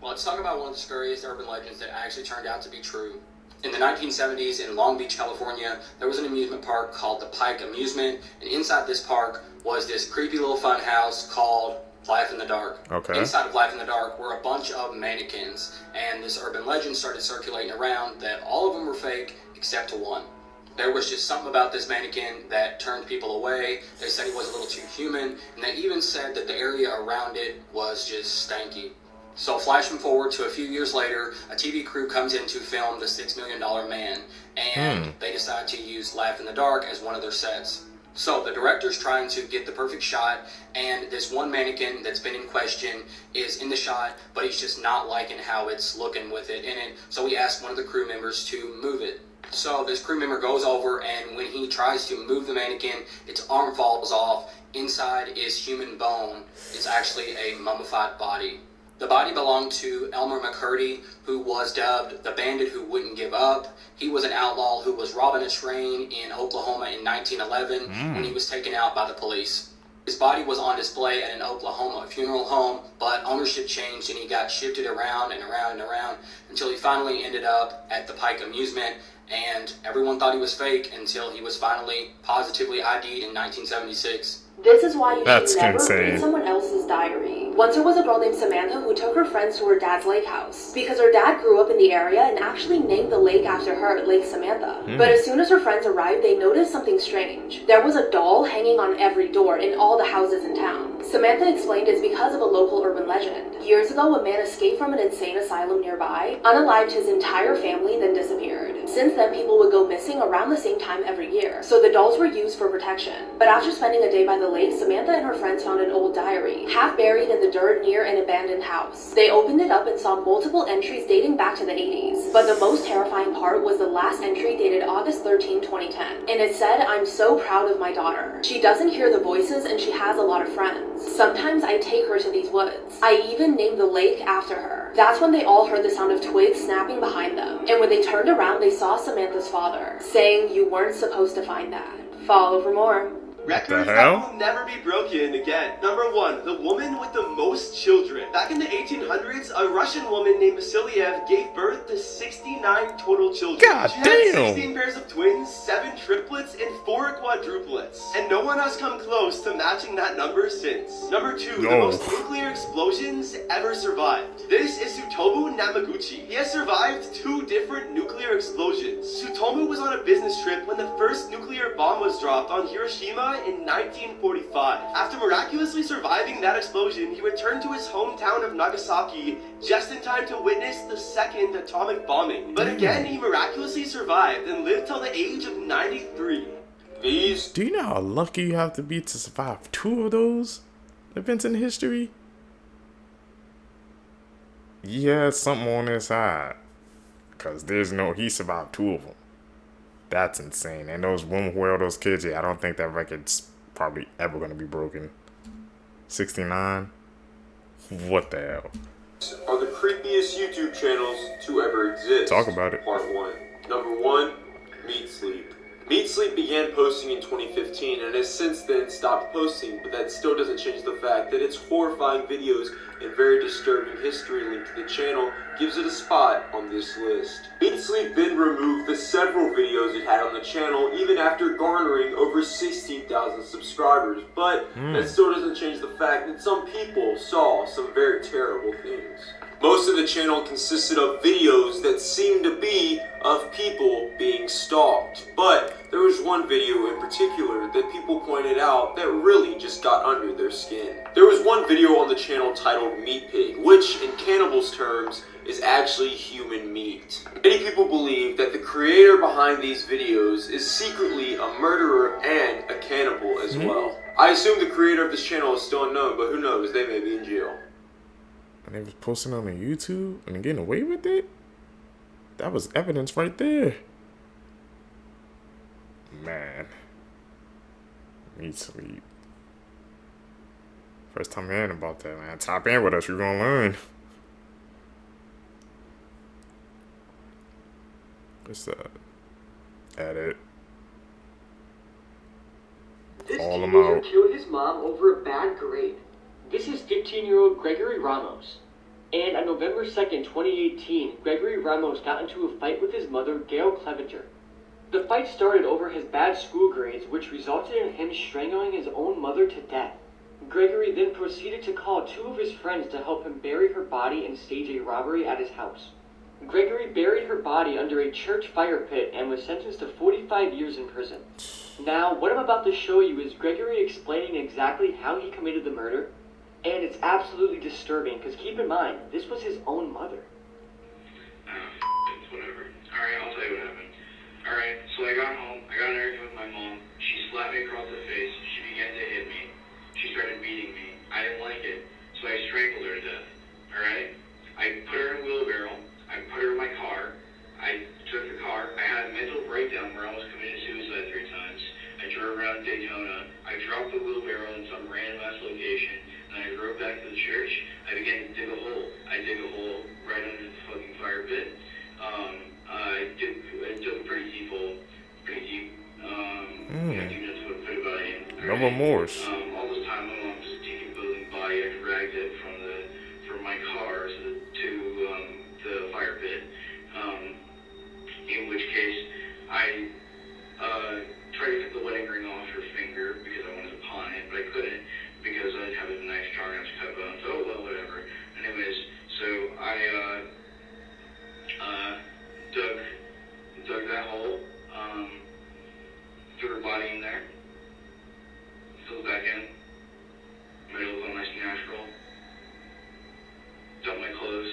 Well, let's talk about one of the scariest urban legends that actually turned out to be true. In the 1970s in Long Beach, California, there was an amusement park called the Pike Amusement, and inside this park was this creepy little fun house called Life in the Dark. Okay. Inside of Life in the Dark were a bunch of mannequins, and this urban legend started circulating around that all of them were fake except to one. There was just something about this mannequin that turned people away. They said he was a little too human, and they even said that the area around it was just stanky. So flashing forward to a few years later, a TV crew comes in to film The $6 Million Man, and they decide to use Laugh in the Dark as one of their sets. So the director's trying to get the perfect shot, and this one mannequin that's been in question is in the shot, but he's just not liking how it's looking with it in it. So he asked one of the crew members to move it. So this crew member goes over, and when he tries to move the mannequin, its arm falls off. Inside is human bone. It's actually a mummified body. The body belonged to Elmer McCurdy, who was dubbed the bandit who wouldn't give up. He was an outlaw who was robbing a train in Oklahoma in 1911 when he was taken out by the police. His body was on display at an Oklahoma funeral home, but ownership changed and he got shifted around and around and around until he finally ended up at the Pike Amusement, and everyone thought he was fake until he was finally positively ID'd in 1976. This is why you That's should never insane. read someone else's diary. Once there was a girl named Samantha who took her friends to her dad's lake house because her dad grew up in the area and actually named the lake after her, Lake Samantha. But as soon as her friends arrived, they noticed something strange. There was a doll hanging on every door in all the houses in town. Samantha explained it's because of a local urban legend. Years ago, a man escaped from an insane asylum nearby, unalived his entire family, then disappeared. Since then, people would go missing around the same time every year, so the dolls were used for protection. But after spending a day by the lake, Samantha and her friends found an old diary, half buried in the dirt near an abandoned house. They opened it up and saw multiple entries dating back to the 80s, but the most terrifying part was the last entry dated August 13, 2010. And it said, "I'm so proud of my daughter. She doesn't hear the voices and she has a lot of friends. Sometimes I take her to these woods. I even named the lake after her." That's when they all heard the sound of twigs snapping behind them. And when they turned around, they saw Samantha's father, saying, "You weren't supposed to find that. Follow for more." Records that will never be broken again. Number 1, the woman with the most children. Back in the 1800s, a Russian woman named Vasiliev gave birth to 69 total children. God she damn. had 16 pairs of twins, 7 triplets, and 4 quadruplets. And no one has come close to matching that number since. Number 2, the most nuclear explosions ever survived. This is Tsutomu Namaguchi. He has survived 2 different nuclear explosions. Tsutomu was on a business trip when the first nuclear bomb was dropped on Hiroshima in 1945. After miraculously surviving that explosion, he returned to his hometown of Nagasaki just in time to witness the second atomic bombing. But again, he miraculously survived and lived till the age of 93. These. Do you know how lucky you have to be to survive 2 of those events in history? He had something on his side. Because he survived 2 of them. That's insane. And those women who held those kids, yeah, I don't think that record's probably ever going to be broken. 69? What the hell? Are the creepiest YouTube channels to ever exist. Talk about it. Part 1. Number 1, Meat Sleep. Meat Sleep began posting in 2015 and has since then stopped posting, but that still doesn't change the fact that its horrifying videos and very disturbing history linked to the channel gives it a spot on this list. Meat Sleep then removed the several videos it had on the channel even after garnering over 16,000 subscribers, but that still doesn't change the fact that some people saw some very terrible things. Most of the channel consisted of videos that seemed to be of people being stalked, but there was one video in particular that people pointed out that really just got under their skin. There was one video on the channel titled Meat Pig, which in cannibals' terms is actually human meat. Many people believe that the creator behind these videos is secretly a murderer and a cannibal as well. I assume the creator of this channel is still unknown, but who knows, they may be in jail. And they was posting on YouTube and getting away with it? That was evidence right there. Man. Meat Sleep. First time hearing about that, man. Tap in with us, you're gonna learn. What's that? Edit. This All them teenager out. killed his mom over a bad grade. This is 15-year-old Gregory Ramos. And on November 2nd, 2018, Gregory Ramos got into a fight with his mother, Gail Clevenger. The fight started over his bad school grades, which resulted in him strangling his own mother to death. Gregory then proceeded to call 2 of his friends to help him bury her body and stage a robbery at his house. Gregory buried her body under a church fire pit and was sentenced to 45 years in prison. Now, what I'm about to show you is Gregory explaining exactly how he committed the murder, and it's absolutely disturbing, because keep in mind, this was his own mother. Whatever. Alright, I'll tell you what happened. Alright, so I got home, I got an argument with my mom, she slapped me across the face, she began to hit me, she started beating me, I didn't like it, so I strangled her to death. Alright? I put her in a wheelbarrow, I put her in my car, I took the car, I had a mental breakdown where I almost committed suicide 3 times, I drove around Daytona, I dropped the wheelbarrow in some random ass location, and I drove back to the church. I began to dig a hole. I dig a hole right under the fucking fire pit. I dug a pretty deep hole. Pretty deep. I think that's what I put about in. No remorse. All this time, my mom's decomposing body. I dragged it from my car to the fire pit. In which case, I tried to cut the wedding ring off her finger because I wanted to pawn it, but I couldn't. Because I have a nice charm to cut bones. Oh well, whatever. Anyways, so I dug that hole, threw her body in there, filled back in, made it look nice and natural, dumped my clothes,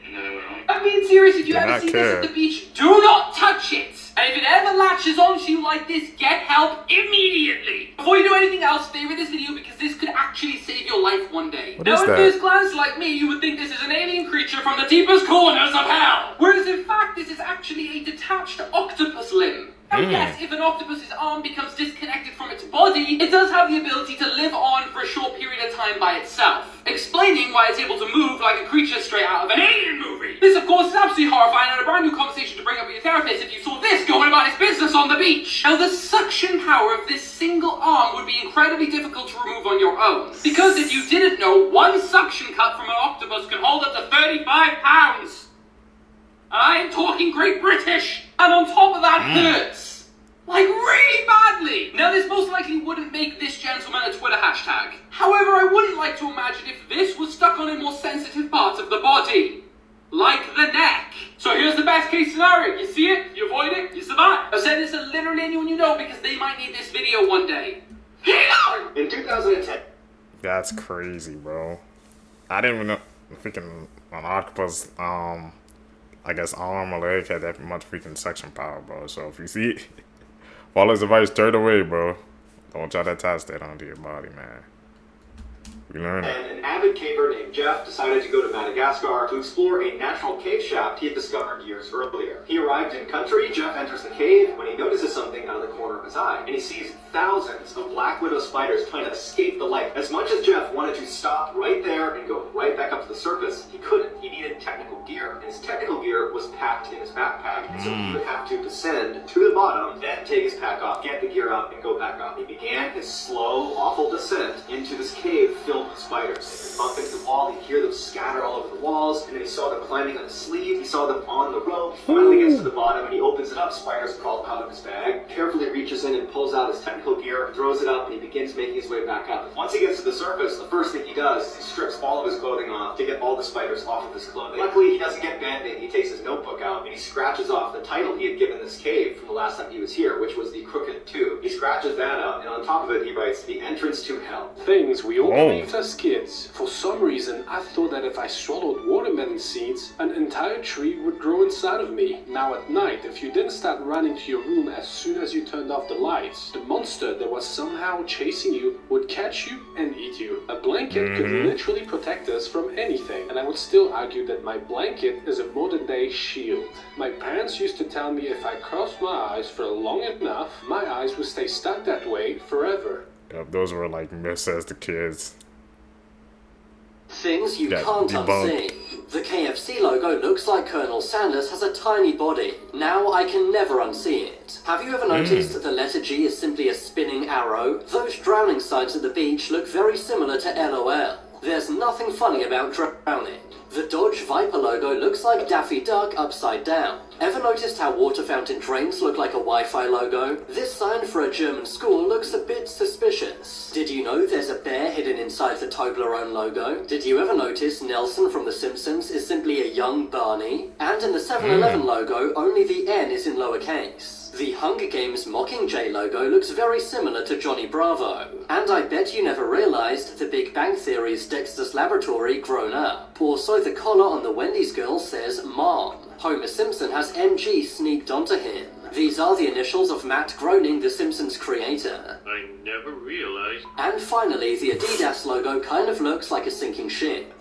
and then I went home. I'm being serious. If you Do ever not see care. this at the beach, do not touch it. And if it ever latches onto you like this, get help immediately. Before you do anything else, favor this video because this could actually save your life one day. What Now, is at that? first glance, like me, you would think this is an alien creature from the deepest corners of hell. Whereas in fact, this is actually a detached octopus limb. And yes, if an octopus's arm becomes disconnected from its body, it does have the ability to live on for a short period of time by itself, explaining why it's able to move like a creature straight out of an alien movie. This, of course, is absolutely horrifying and a brand new conversation to bring up with your therapist if you saw this going about its business on the beach. Now, the suction power of this single arm would be incredibly difficult to remove on your own, because if you didn't know, one suction cup from an octopus can hold up to 35 pounds. I am talking Great British, and on top of that hurts. Like really badly. Now this most likely wouldn't make this gentleman a Twitter hashtag. However, I wouldn't like to imagine if this was stuck on a more sensitive part of the body. Like the neck. So here's the best case scenario. You see it, you avoid it, you survive. I've said this to literally anyone you know because they might need this video one day. In 2010. That's crazy, bro. I didn't even know freaking an octopus I guess, arm or leg had that much freaking suction power, bro. So if you see it, follow his advice straight away, bro. Don't try to attach that onto your body, man. We learn it. And an avid caver named Jeff decided to go to Madagascar to explore a natural cave shaft he had discovered years earlier. He arrived in country. Jeff enters the cave when he notices something out of the corner of his eye, and he sees thousands of black widow spiders trying to escape the light. As much as Jeff wanted to stop right there and go right back up to the surface, he couldn't. He needed technical gear, and his technical gear was packed in his backpack, and so he would have to descend to the bottom, then take his pack off, get the gear up, and go back up. He began his slow, awful descent into this cave filled with spiders. He'd bump into the wall, he'd hear them scatter all over the walls, and then he saw them climbing on his sleeve, he saw them on the rope. Finally gets to the bottom, and he opens it up. Spiders crawl out of his bag, carefully reaches in and pulls out his technical gear, throws it up, and he begins making his way back up. Once he gets to the surface, the first thing he does is he strips all of his clothing off to get all the spiders off of his clothing. Luckily, he doesn't get band-aid. He takes his notebook out, and he scratches off the title he had given this cave from the last time he was here, which was the Crooked Tube. He scratches that out, and on top of it, he writes, "The entrance to hell." Things we all believed as kids. For some reason, I thought that if I swallowed watermelon seeds, an entire tree would grow inside of me. Now at night, if you didn't start running to your room as soon as you turned off the lights, the monster that was somehow chasing you would catch you and eat you. A blanket could literally protect us from anything, and I would still argue that my blanket is a modern-day shield. My parents used to tell me if I crossed my eyes for long enough, my eyes would stay stuck that way forever. Yep, those were like myths as the kids. Things you can't unsee. The KFC logo looks like Colonel Sanders has a tiny body. Now I can never unsee it. Have you ever noticed that the letter G is simply a spinning arrow? Those drowning signs at the beach look very similar to LOL. There's nothing funny about drowning. The Dodge Viper logo looks like Daffy Duck upside down. Ever noticed how water fountain drains look like a Wi-Fi logo? This sign for a German school looks a bit suspicious. Did you know there's a bear hidden inside the Toblerone logo? Did you ever notice Nelson from The Simpsons is simply a young Barney? And in the 7-Eleven logo, only the N is in lowercase. The Hunger Games Mockingjay logo looks very similar to Johnny Bravo. And I bet you never realized the Big Bang Theory's Dexter's Laboratory grown up. Also, the collar on the Wendy's girl says Mom. Homer Simpson has MG sneaked onto him. These are the initials of Matt Groening, The Simpsons creator. I never realized. And finally, the Adidas logo kind of looks like a sinking ship.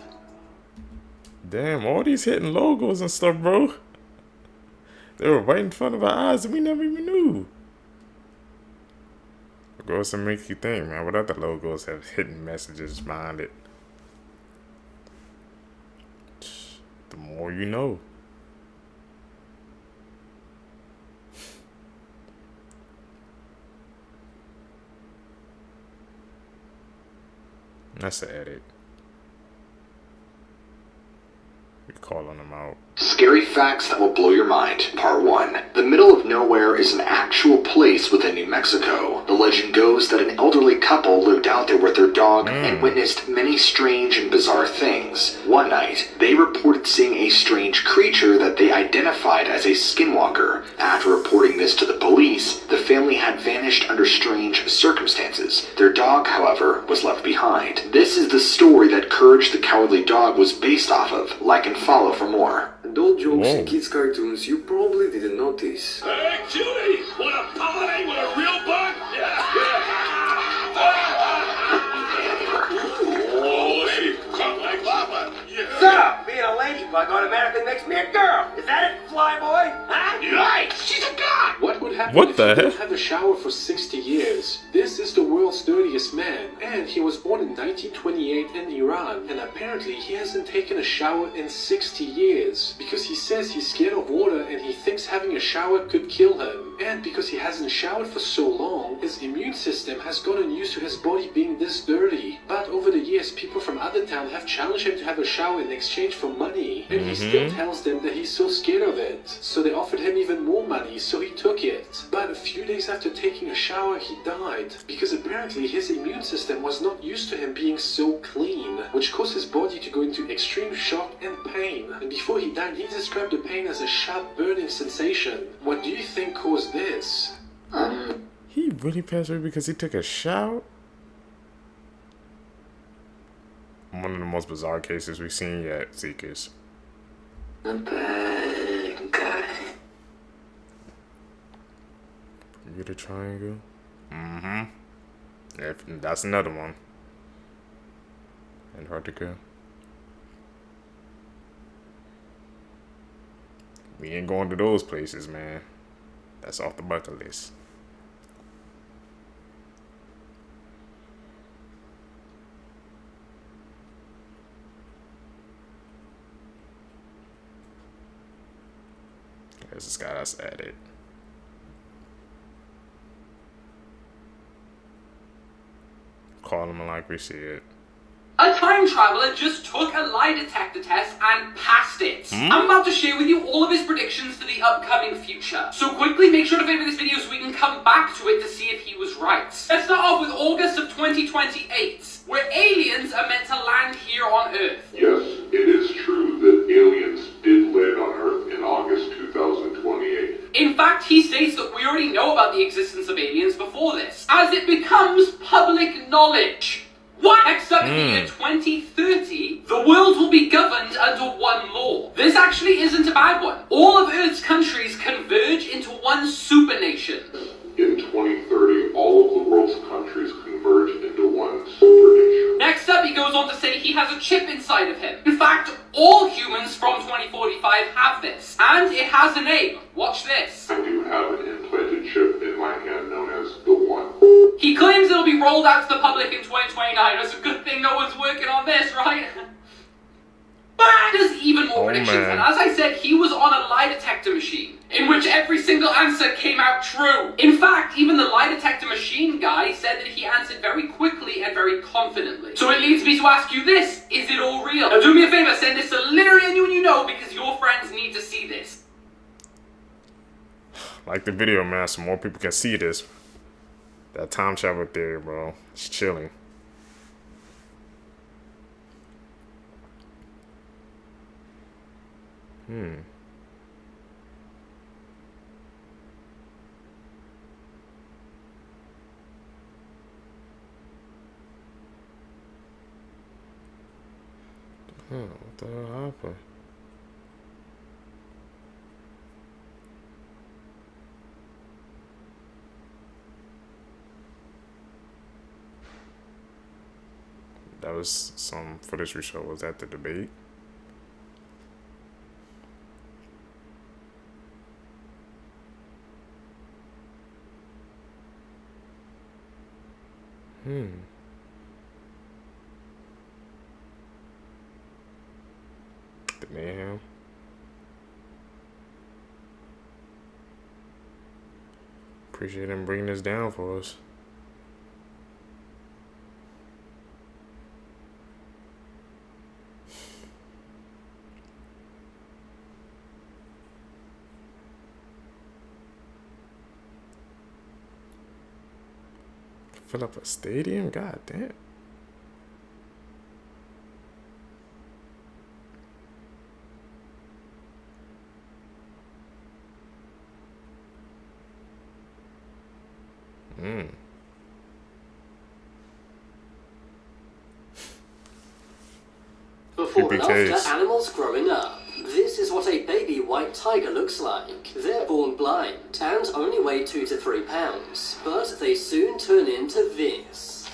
Damn, all these hidden logos and stuff, bro. They were right in front of our eyes and we never even knew. It goes to make you think, man, what other logos have hidden messages behind it? The more you know. That's the edit. We're calling them out. Scary facts that will blow your mind. Part 1. The middle of nowhere is an actual place within New Mexico. The legend goes that an elderly couple lived out there with their dog and witnessed many strange and bizarre things. One night, they reported seeing a strange creature that they identified as a skinwalker. After reporting this to the police, the family had vanished under strange circumstances. Their dog, however, was left behind. This is the story that Courage the Cowardly Dog was based off of. Like and follow for more. Adult jokes in kids' cartoons you probably didn't notice. Hey, Judy! Wanna party with a real bug? Oh, lady, come like Papa. Yeah. So, being a ladybug automatically makes me a girl. Is that it, Flyboy? Huh? Yikes! She's a god! What would happen What if the you heck? didn't have a shower for 60 years? This is the world's dirtiest man, and he was born in 1928 in Iran, and apparently he hasn't taken a shower in 60 years, because he says he's scared of water and he thinks having a shower could kill him. And because he hasn't showered for so long, his immune system has gotten used to his body being this dirty. But over the years, people from other town have challenged him to have a shower in exchange for money, and he still tells them that he's so scared of it. So they offered him even more money, so he took it. But a few days after taking a shower, he died, because apparently his immune system was not used to him being so clean, which caused his body to go into extreme shock and pain. And before he died, he described the pain as a sharp burning sensation. What do you think caused this? He really passed away because he took a shower? One of the most bizarre cases we've seen yet, Seekers. Not bad. Bermuda Triangle. Mm-hmm. Yeah, that's another one. Antarctica. We ain't going to those places, man. That's off the bucket list. There's this guy that's at it. Call him like we see it. A time traveler just took a lie detector test and passed it. I'm about to share with you all of his predictions for the upcoming future. So quickly make sure to favorite this video so we can come back to it to see if he was right. Let's start off with August of 2028, where aliens are meant to land here on Earth. Yes, it is true that aliens did land on Earth in August 2028. In fact, he states that we already know about the existence of aliens before this, as it becomes public knowledge. What? Next up, in the year 2030, the world will be governed under one law. This actually isn't a bad one. All of Earth's countries converge into one supernation. In 2030, all of the world's countries converge into one supernation. Next up, he goes on to say he has a chip inside of him. In fact, all humans from 2045 have this, and it has a name. Watch this. I do have an implanted chip in my hand known as the One. He claims it'll be rolled out to the public in 2029. It's a good thing no one's working on this, right? But there's even more predictions, and as I said, he was on a lie detector machine, in which every single answer came out true. In fact, even the lie detector machine guy said that he answered very quickly and very confidently. So it leads me to ask you this, is it all real? Now do me a favor, send this to literally anyone you know, because your friends need to see this. Like the video, man, so more people can see this. That time travel theory, bro. It's chilling. What the hell happened? That was some footage we showed. Was that the debate? The mayhem. Appreciate him bringing this down for us. Fill up a stadium? God damn. Before and after animals growing up. This is what a baby white tiger looks like. They're born blind and only weigh 2 to 3 pounds, but they soon turn into this.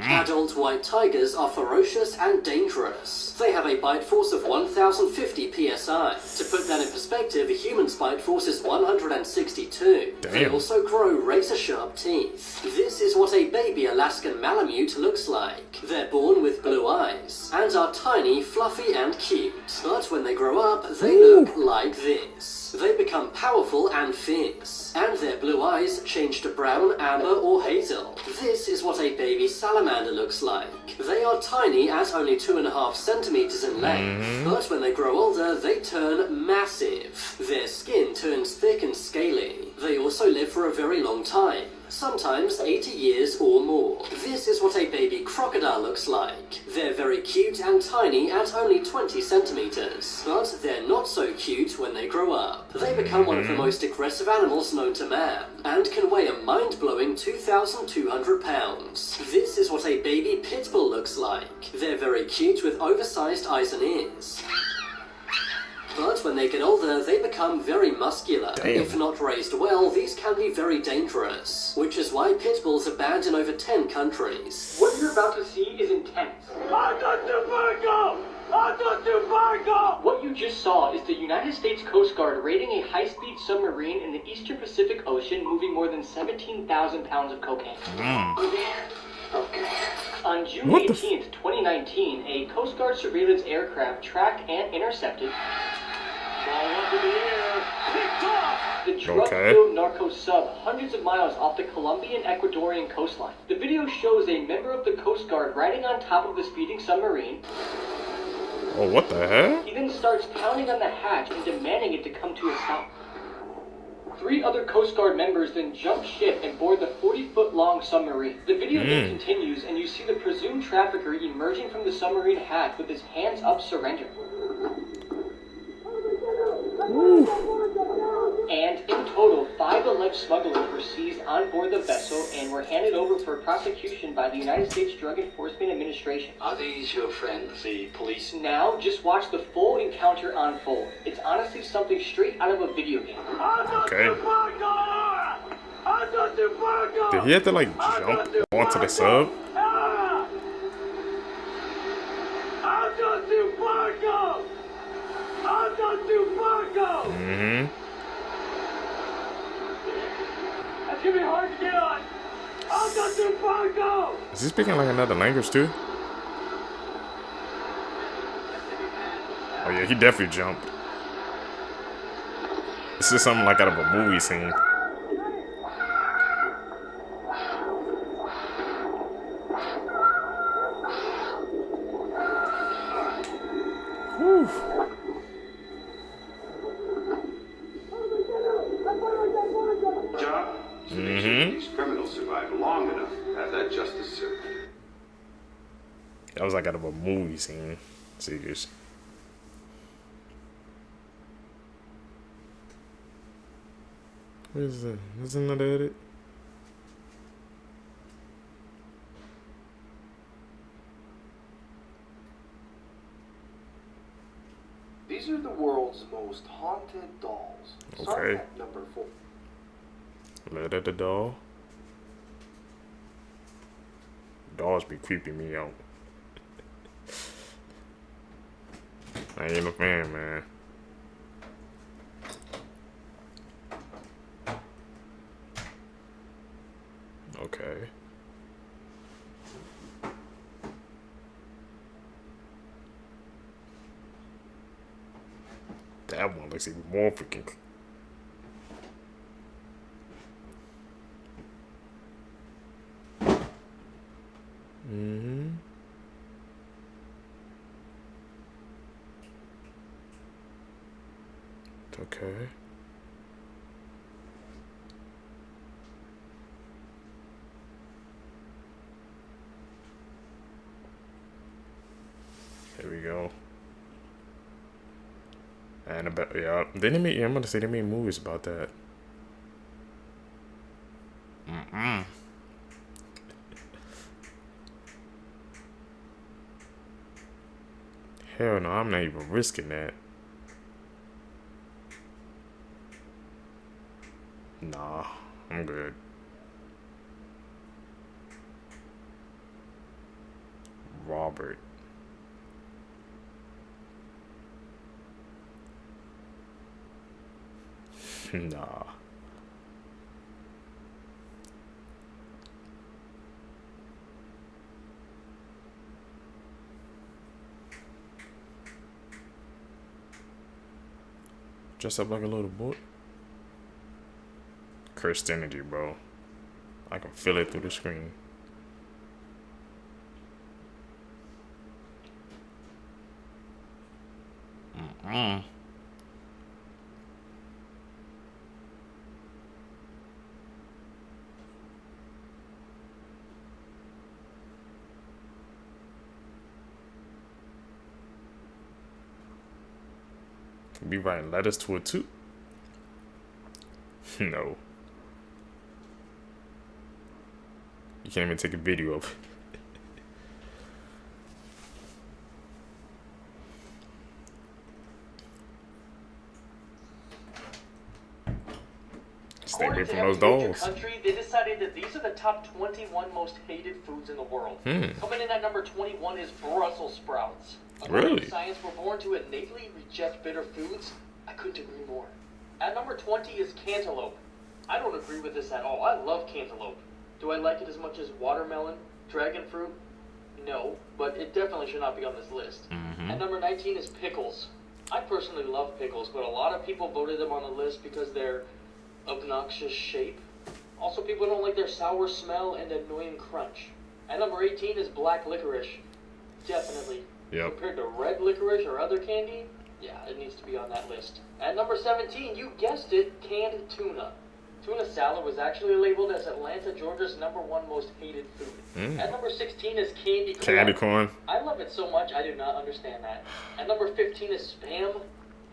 Adult white tigers are ferocious and dangerous. They have a bite force of 1050 psi. To put that in perspective, a human's bite force is 162. Damn. They also grow razor-sharp teeth. This is what a baby Alaskan Malamute looks like. They're born with blue eyes and are tiny, fluffy, and cute. But when they grow up, they look like this. They become powerful and fierce, and their blue eyes change to brown, amber, or hazel. This is what a baby salamander looks like. They are tiny at only 2.5 centimeters in length, but when they grow older, they turn massive. Their skin turns thick and scaly. They also live for a very long time, sometimes 80 years or more. This is what a baby crocodile looks like. They're very cute and tiny at only 20 centimeters, but they're not so cute when they grow up. They become one of the most aggressive animals known to man, and can weigh a mind-blowing 2,200 pounds. This is what a baby pit bull looks like. They're very cute with oversized eyes and ears. But when they get older, they become very muscular. Damn. If not raised well, these can be very dangerous, which is why pit bulls are banned in over 10 countries. What you're about to see is intense. What you just saw is the United States Coast Guard raiding a high-speed submarine in the Eastern Pacific Ocean moving more than 17,000 pounds of cocaine. On June 18th, 2019, a Coast Guard surveillance aircraft tracked and intercepted the drug-filled narco sub hundreds of miles off the Colombian-Ecuadorian coastline. The video shows a member of the Coast Guard riding on top of the speeding submarine. Oh, what the hell? He then starts pounding on the hatch and demanding it to come to a stop. 3 other Coast Guard members then jump ship and board the 40-foot-long submarine. The video then continues, and you see the presumed trafficker emerging from the submarine hatch with his hands up, surrender. And in total, 5 alleged smugglers were seized on board the vessel and were handed over for prosecution by the United States Drug Enforcement Administration. Are these your friends, the police? Now, just watch the full encounter unfold. It's honestly something straight out of a video game. Okay. Did he have to like jump onto the sub? Mm-hmm. That's gonna be hard to get on. Is he speaking like another language too? Oh yeah, he definitely jumped. This is something like out of a movie scene. Whew. Job? These criminals survive long enough to have that justice served. That was like out of a movie scene. Serious. What is that? Is another edit? These are the world's most haunted dolls. Okay. Number 4. Let at the doll. Dolls be creeping me out. I ain't a fan, man. Okay. That one looks even more freaking. Okay. Here we go. And about yeah, they made I'm gonna say they made movies about that. Hell no, I'm not even risking that. Nah, I'm good. Robert. Nah. Dress up like a little boy. Cursed energy, bro. I can feel it through the screen. Be writing letters to it too. No. You can't even take a video of it. Stay away According to from those Every Major dolls. Country, they decided that these are the top 21 most hated foods in the world. Coming in at number 21 is Brussels sprouts. According Really? to science, we're born to innately reject bitter foods. I couldn't agree more. At number 20 is cantaloupe. I don't agree with this at all. I love cantaloupe. Do I like it as much as watermelon, dragon fruit? No, but it definitely should not be on this list. At number 19 is pickles. I personally love pickles, but a lot of people voted them on the list because they're obnoxious shape. Also, people don't like their sour smell and annoying crunch. At number 18 is black licorice. Definitely. Yep. Compared to red licorice or other candy, yeah, it needs to be on that list. At number 17, you guessed it, canned tuna. Tuna salad was actually labeled as Atlanta, Georgia's #1 most hated food. At number 16 is candy corn. Candy corn. I love it so much, I do not understand that. At number 15 is Spam.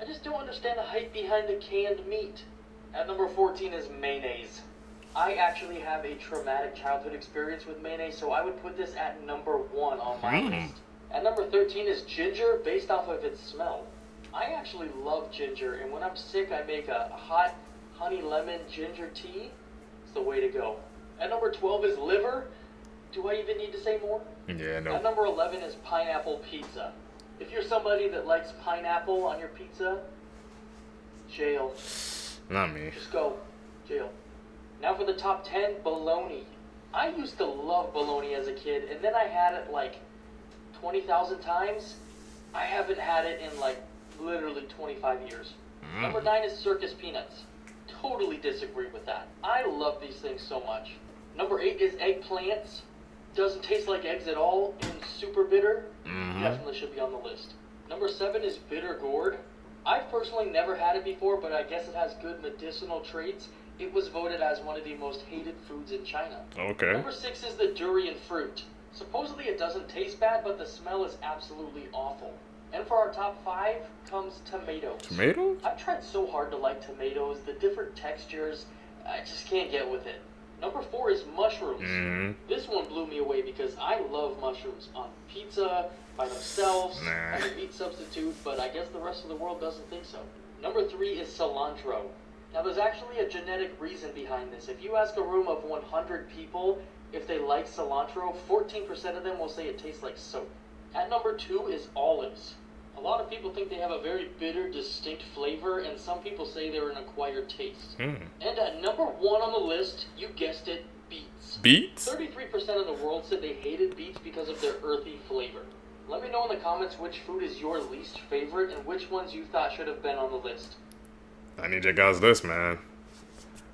I just don't understand the hype behind the canned meat. At number 14 is mayonnaise. I actually have a traumatic childhood experience with mayonnaise, so I would put this at number 1 on my list. At number 13 is ginger, based off of its smell. I actually love ginger, and when I'm sick, I make a hot honey lemon ginger tea. It's the way to go. At number 12 is liver. Do I even need to say more? Yeah, no. At number 11 is pineapple pizza. If you're somebody that likes pineapple on your pizza, jail. Not me. Just go. Jail. Now for the top 10, bologna. I used to love bologna as a kid, and then I had it like 20,000 times. I haven't had it in like literally 25 years. Number 9 is circus peanuts. Totally disagree with that. I love these things so much. Number 8 is eggplants. Doesn't taste like eggs at all and super bitter. Definitely should be on the list. Number 7 is bitter gourd. I've personally never had it before, but I guess it has good medicinal traits. It was voted as one of the most hated foods in China. Okay. Number 6 is the durian fruit. Supposedly it doesn't taste bad, but the smell is absolutely awful. And for our top 5 comes tomatoes. Tomatoes? I've tried so hard to like tomatoes, the different textures, I just can't get with it. Number 4 is mushrooms. This one blew me away because I love mushrooms on pizza, by themselves, as a meat substitute, but I guess the rest of the world doesn't think so. Number 3 is cilantro. Now there's actually a genetic reason behind this. If you ask a room of 100 people if they like cilantro, 14% of them will say it tastes like soap. At number 2 is olives. A lot of people think they have a very bitter, distinct flavor, and some people say they're an acquired taste. And at number 1 on the list, you guessed it, beets. Beets? 33% of the world said they hated beets because of their earthy flavor. Let me know in the comments which food is your least favorite and which ones you thought should have been on the list. I need your guys' list, man.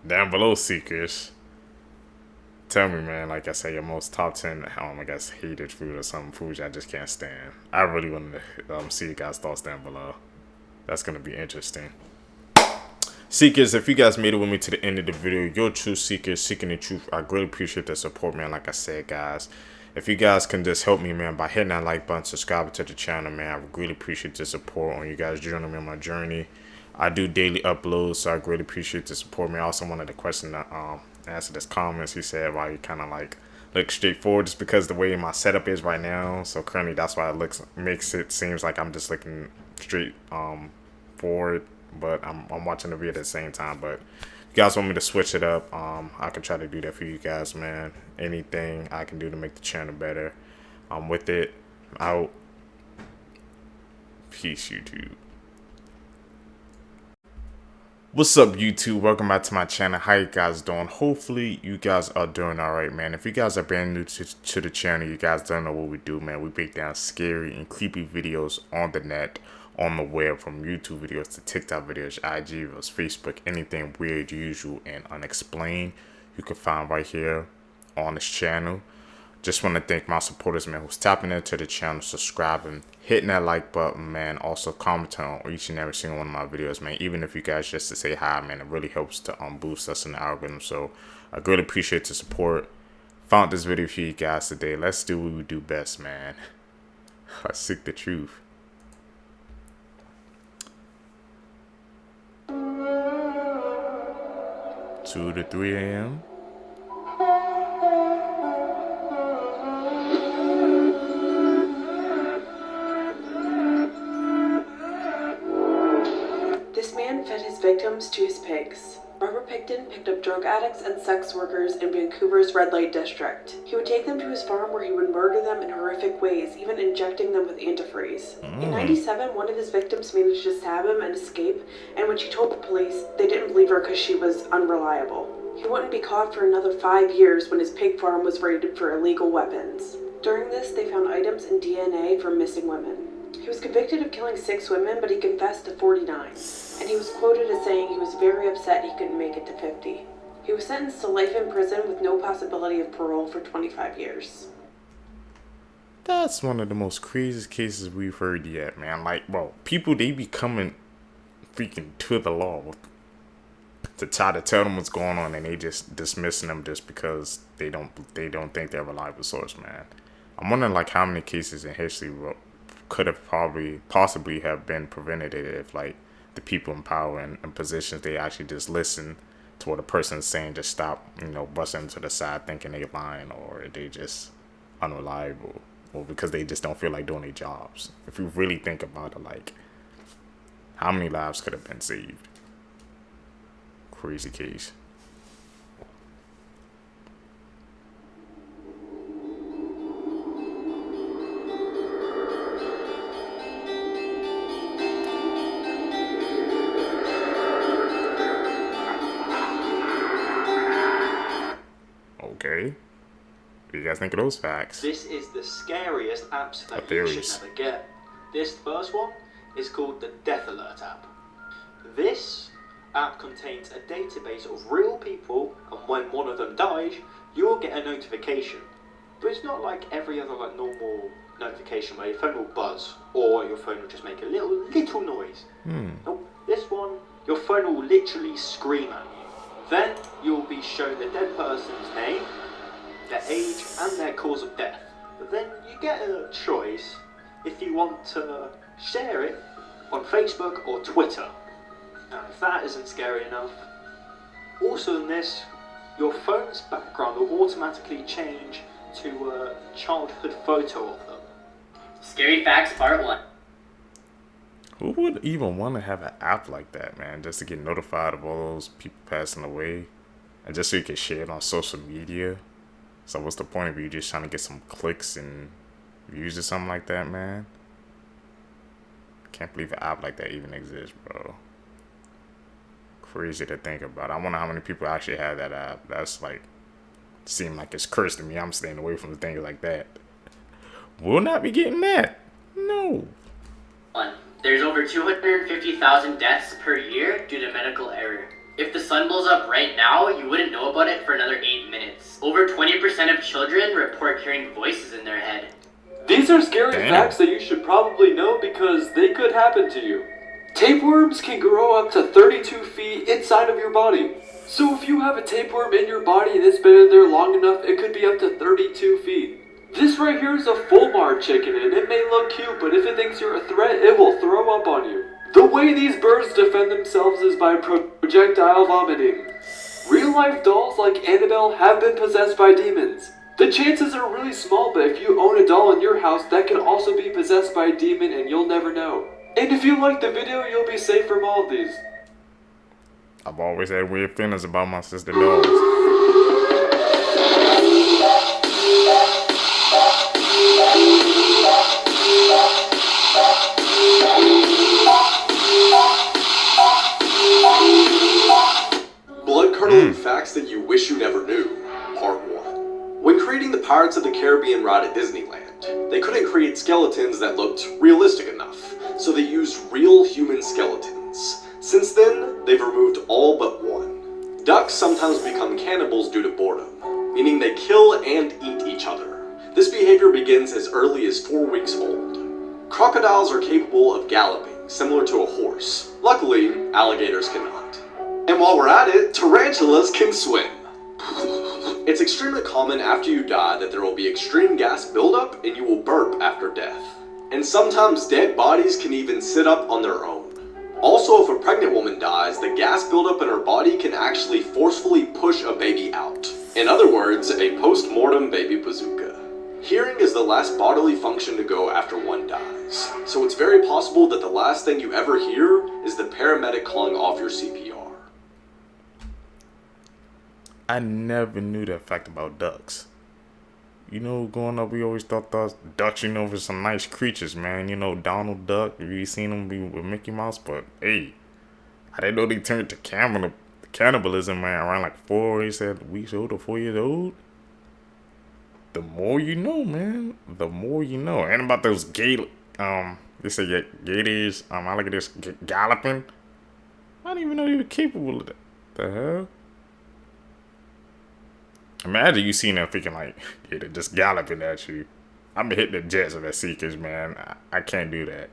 Down below, seekers. Tell me, man, like I said, your most top 10, I guess, hated food or some foods I just can't stand. I really want to see you guys' thoughts down below. That's going to be interesting. Seekers, if you guys made it with me to the end of the video, you're true seekers seeking the truth. I greatly appreciate the support, man. Like I said, guys, if you guys can just help me, man, by hitting that like button, subscribing to the channel, man, I greatly appreciate the support on you guys joining me on my journey. I do daily uploads, so I greatly appreciate the support, man. Also wanted to question that, answer this comments. He said why you kind of like look straightforward, just because the way my setup is right now. So currently that's why it makes it seems like I'm just looking straight forward, but I'm watching the video at the same time. But if you guys want me to switch it up, I can try to do that for you guys, man. Anything I can do to make the channel better, I'm with it. Out. Peace, YouTube. What's up, YouTube? Welcome back to my channel. How you guys doing? Hopefully you guys are doing all right, man. If you guys are brand new to the channel, you guys don't know what we do, man. We break down scary and creepy videos on the net, on the web, from YouTube videos to TikTok videos, IG videos, Facebook, anything weird, usual, and unexplained you can find right here on this channel. Just want to thank my supporters, man, who's tapping into the channel, subscribing, hitting that like button, man. Also commenting on each and every single one of my videos, man. Even if you guys just to say hi, man, it really helps to boost us in the algorithm. So I greatly appreciate the support. Found this video for you guys today. Let's do what we do best, man. Let's seek the truth. Two to 3 a.m. This man fed his victims to his pigs. Robert Pickton picked up drug addicts and sex workers in Vancouver's red light district. He would take them to his farm where he would murder them in horrific ways, even injecting them with antifreeze. In 97, one of his victims managed to stab him and escape, and when she told the police, they didn't believe her because she was unreliable. He wouldn't be caught for another 5 years when his pig farm was raided for illegal weapons. During this, they found items and DNA from missing women. He was convicted of killing 6 women, but he confessed to 49, and he was quoted as saying he was very upset he couldn't make it to 50. He was sentenced to life in prison with no possibility of parole for 25 years. That's one of the most craziest cases we've heard yet, man. Like, bro, people, they be coming freaking to the law to try to tell them what's going on, and they just dismissing them just because they don't think they're a reliable source, man. I'm wondering, like, how many cases in history could have possibly have been prevented if, like, the people in power and positions, they actually just listen to what a person is saying, just stop, busting to the side thinking they're lying, or they just unreliable, or because they just don't feel like doing their jobs. If you really think about it, like, how many lives could have been saved? Crazy case. Okay. What do you guys think of those facts? This is the scariest apps that you theories. should never get. This first one is called the Death Alert app. This app contains a database of real people, and when one of them dies, you'll get a notification. But it's not like every other normal notification where your phone will buzz or your phone will just make a little noise. Nope. This one, your phone will literally scream at you. Then you'll be shown the dead person's name, their age, and their cause of death. But then you get a choice if you want to share it on Facebook or Twitter. Now, if that isn't scary enough, also in this, your phone's background will automatically change to a childhood photo of them. Scary Facts Part 1. Who would even want to have an app like that, man? Just to get notified of all those people passing away, and just so you can share it on social media. So what's the point of you just trying to get some clicks and views or something like that, man? Can't believe an app like that even exists, bro. Crazy to think about. I wonder how many people actually have that app. That's like, seem like it's cursed to me. I'm staying away from things like that. We'll not be getting that. No. There's over 250,000 deaths per year due to medical error. If the sun blows up right now, you wouldn't know about it for another 8 minutes. Over 20% of children report hearing voices in their head. These are scary facts that you should probably know because they could happen to you. Tapeworms can grow up to 32 feet inside of your body. So if you have a tapeworm in your body and it's been in there long enough, it could be up to 32 feet. This right here is a Fulmar chicken, and it may look cute, but if it thinks you're a threat, it will throw up on you. The way these birds defend themselves is by projectile vomiting. Real-life dolls like Annabelle have been possessed by demons. The chances are really small, but if you own a doll in your house, that can also be possessed by a demon, and you'll never know. And if you like the video, you'll be safe from all of these. I've always had weird feelings about my sister dogs. Blood-curdling facts that you wish you never knew, Part 1. When creating the Pirates of the Caribbean ride at Disneyland, they couldn't create skeletons that looked realistic enough, so they used real human skeletons. Since then, they've removed all but one. Ducks sometimes become cannibals due to boredom, meaning they kill and eat each other. This behavior begins as early as 4 weeks old. Crocodiles are capable of galloping, similar to a horse. Luckily, alligators cannot. And while we're at it, tarantulas can swim. It's extremely common after you die that there will be extreme gas buildup and you will burp after death. And sometimes dead bodies can even sit up on their own. Also, if a pregnant woman dies, the gas buildup in her body can actually forcefully push a baby out. In other words, a post-mortem baby bazooka. Hearing is the last bodily function to go after one dies. So it's very possible that the last thing you ever hear is the paramedic calling off your CPR. I never knew that fact about ducks. You know, growing up, we always thought ducks, you know, were some nice creatures, man. You know, Donald Duck, you seen them be with Mickey Mouse, but hey, I didn't know they turned to cannibalism, man, around like weeks old or 4 years old. The more you know, man, the more you know. And about those they say gators, I look at this, galloping. I didn't even know they were capable of that. The hell? Imagine you seen that freaking like gator just galloping at you. I'm hitting the jets of that Seekers, man. I can't do that.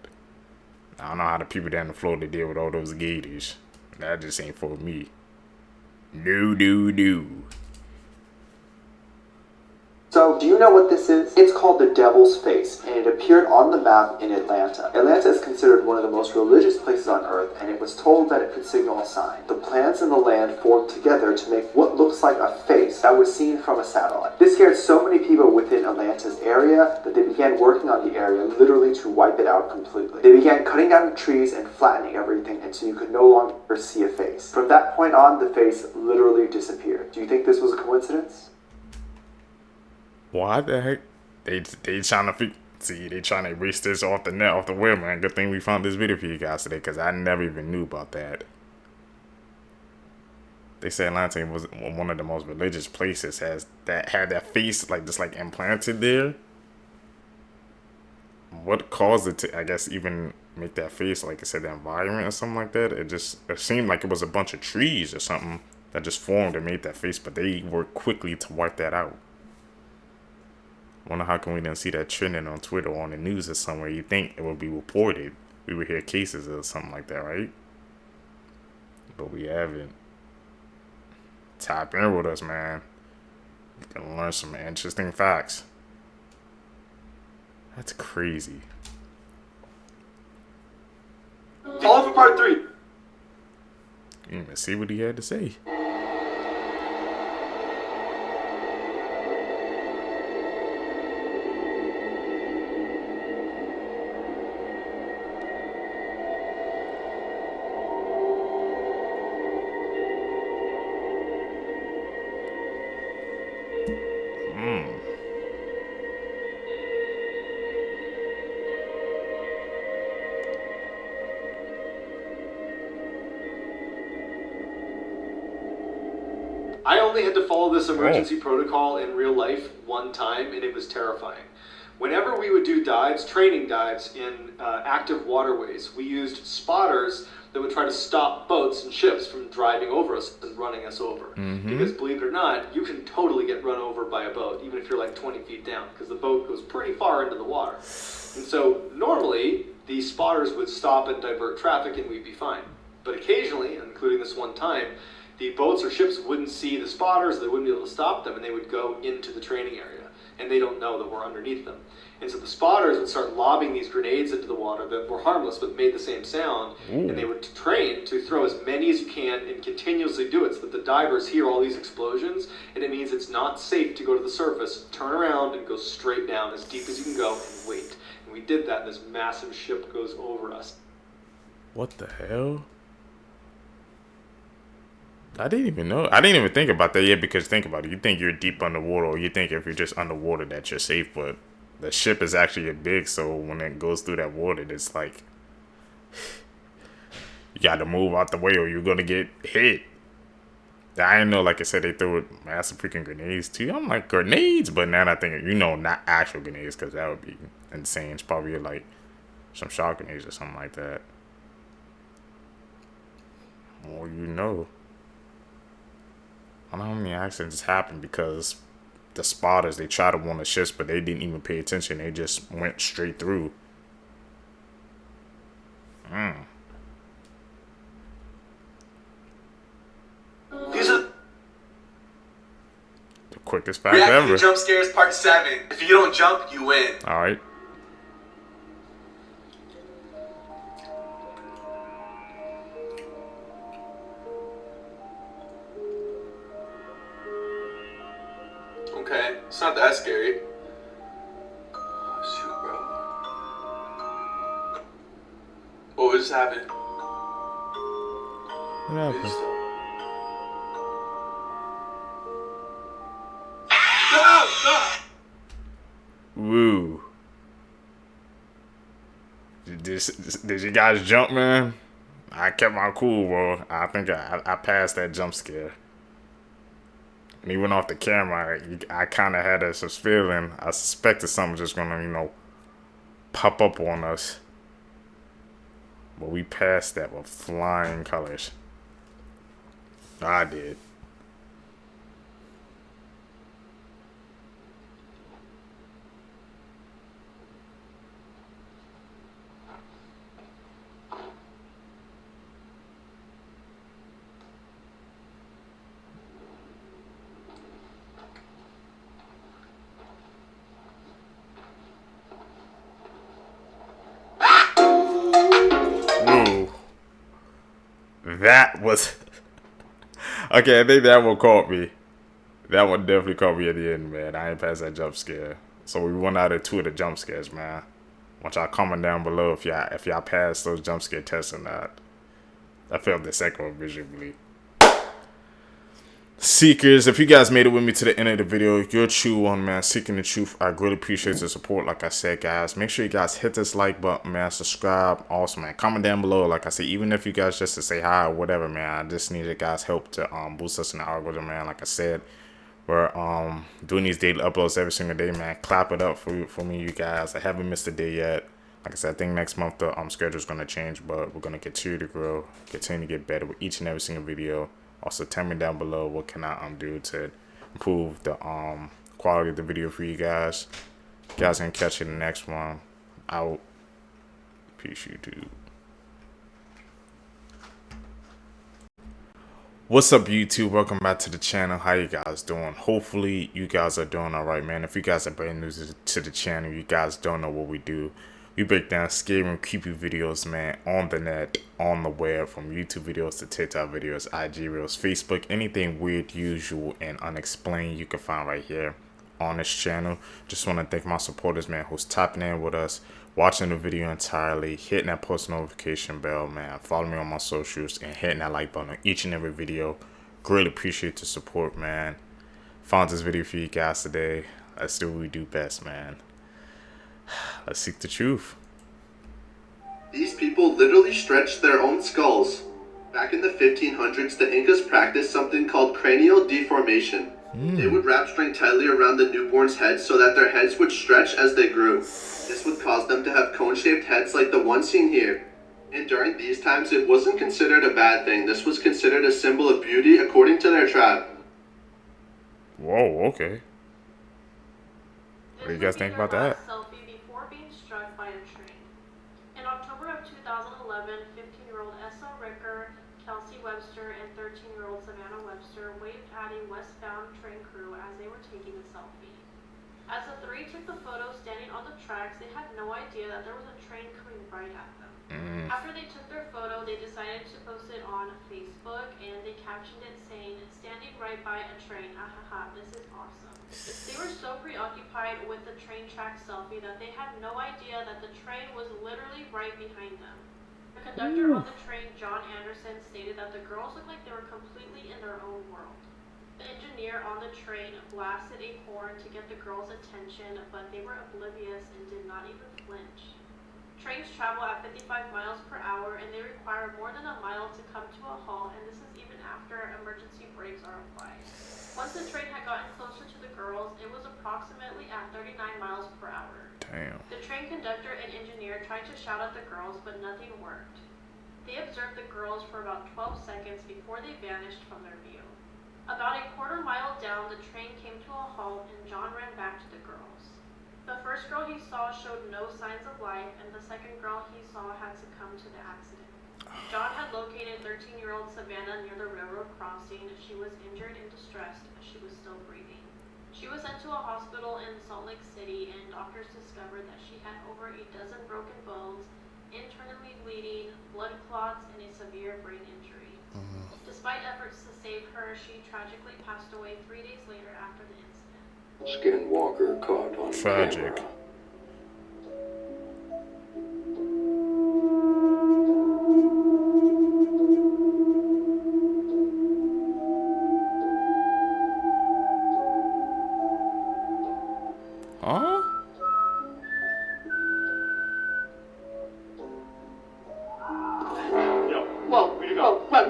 I don't know how the people down the floor they deal with all those gators. That just ain't for me. No. So, do you know what this is? It's called the Devil's Face, and it appeared on the map in Atlanta. Atlanta is considered one of the most religious places on Earth, and it was told that it could signal a sign. The planets and the land formed together to make what looks like a face that was seen from a satellite. This scared so many people within Atlanta's area that they began working on the area literally to wipe it out completely. They began cutting down trees and flattening everything until you could no longer see a face. From that point on, the face literally disappeared. Do you think this was a coincidence? What the heck? They trying to they trying to erase this off the net, off the web, man. Good thing we found this video for you guys today, because I never even knew about that. They say Atlanta was one of the most religious places had that face like just like implanted there. What caused it to, I guess, even make that face? Like I said, the environment or something like that. It seemed like it was a bunch of trees or something that just formed and made that face, but they worked quickly to wipe that out. Wonder how come we didn't see that trending on Twitter or on the news or somewhere. You think it would be reported. We would hear cases or something like that, right? But we haven't. Tap in with us, man. You can learn some interesting facts. That's crazy. All for part 3. You didn't even see what he had to say. I only had to follow this emergency protocol in real life one time, and it was terrifying. Whenever we would do dives, training dives in active waterways, we used spotters that would try to stop boats and ships from driving over us and running us over. Because believe it or not, you can totally get run over by a boat, even if you're like 20 feet down, because the boat goes pretty far into the water. And so normally, the spotters would stop and divert traffic and we'd be fine. But occasionally, including this one time, the boats or ships wouldn't see the spotters, they wouldn't be able to stop them, and they would go into the training area, and they don't know that we're underneath them. And so the spotters would start lobbing these grenades into the water that were harmless but made the same sound, and they would train to throw as many as you can and continuously do it so that the divers hear all these explosions, and it means it's not safe to go to the surface, turn around, and go straight down as deep as you can go and wait. And we did that, and this massive ship goes over us. What the hell? I didn't even know. I didn't even think about that yet, because think about it. You think you're deep underwater, or you think if you're just underwater that you're safe, but the ship is actually big, so when it goes through that water, it's like you got to move out the way or you're going to get hit. I didn't know, like I said, they threw massive freaking grenades too. I'm like, grenades? But now I think, not actual grenades, because that would be insane. It's probably like some shock grenades or something like that. More you know. I don't know how many accidents happened because the spotters, they tried to warn the ships, but they didn't even pay attention. They just went straight through. These are the quickest fact Reacting ever. to jump scares part 7. If you don't jump, you win. Alright. Okay, it's not that scary. Oh, shoot, bro. What just happened? What happened? Woo. Did you guys jump, man? I kept my cool, bro. I think I passed that jump scare. And even off the camera, I kind of had this feeling. I suspected something just gonna, you know, pop up on us. But we passed that with flying colors. I did. That was okay. I think that one caught me. That one definitely caught me at the end, man. I ain't past that jump scare. So we went out of 2 of the jump scares, man. Want y'all comment down below if y'all passed those jump scare tests or not. I failed the second one visually. Seekers, if you guys made it with me to the end of the video, you're a true one, man. Seeking the truth. I greatly appreciate the support. Like I said, guys, make sure you guys hit this like button, man. Subscribe. Also, man, comment down below. Like I said, even if you guys just to say hi or whatever, man, I just need you guys' help to boost us in the algorithm, man. Like I said, we're doing these daily uploads every single day, man. Clap it up for me, you guys. I haven't missed a day yet. Like I said, I think next month the schedule is gonna change, but we're gonna continue to grow, continue to get better with each and every single video. Also, tell me down below what can I do to improve the quality of the video for you guys. You guys can catch you in the next one. Out. Peace, YouTube. What's up, YouTube? Welcome back to the channel. How you guys doing? Hopefully you guys are doing all right, man. If you guys are brand new to the channel, you guys don't know what we do. We break down scary and creepy videos, man, on the net, on the web, from YouTube videos to TikTok videos, IG Reels, Facebook, anything weird, usual, and unexplained you can find right here on this channel. Just want to thank my supporters, man, who's tapping in with us, watching the video entirely, hitting that post notification bell, man, follow me on my socials, and hitting that like button on each and every video. Greatly appreciate the support, man. Found this video for you guys today. Let's do what we do best, man. Let's seek the truth. These people literally stretched their own skulls. Back in the 1500s, the Incas practiced something called cranial deformation. They would wrap string tightly around the newborn's head so that their heads would stretch as they grew. This would cause them to have cone-shaped heads like the one seen here. And during these times, it wasn't considered a bad thing. This was considered a symbol of beauty according to their tribe. Whoa, okay. What do you guys think about that? Before being struck by a train. In October of 2011, 15-year-old Essa Ricker, Kelsey Webster, and 13-year-old Savannah Webster waved at a westbound train crew as they were taking a selfie. As the three took the photo standing on the tracks, they had no idea that there was a train coming right at them. After they took their photo, they decided to post it on Facebook, and they captioned it saying, "Standing right by a train, ahaha, this is awesome." They were so preoccupied with the train track selfie that they had no idea that the train was literally right behind them. The conductor on the train, John Anderson, stated that the girls looked like they were completely in their own world. The engineer on the train blasted a horn to get the girls' attention, but they were oblivious and did not even flinch. Trains travel at 55 miles per hour, and they require more than a mile to come to a halt, and this is even after emergency brakes are applied. Once the train had gotten closer to the girls, it was approximately at 39 miles per hour. Damn. The train conductor and engineer tried to shout at the girls, but nothing worked. They observed the girls for about 12 seconds before they vanished from their view. About a quarter mile down, the train came to a halt, and John ran back to the girls. The first girl he saw showed no signs of life, and the second girl he saw had succumbed to the accident. John had located 13-year-old Savannah near the railroad crossing. She was injured and distressed, but she was still breathing. She was sent to a hospital in Salt Lake City, and doctors discovered that she had over a dozen broken bones, internally bleeding, blood clots, and a severe brain injury. Despite efforts to save her, she tragically passed away 3 days later after the incident. Skinwalker caught on Tragic. camera.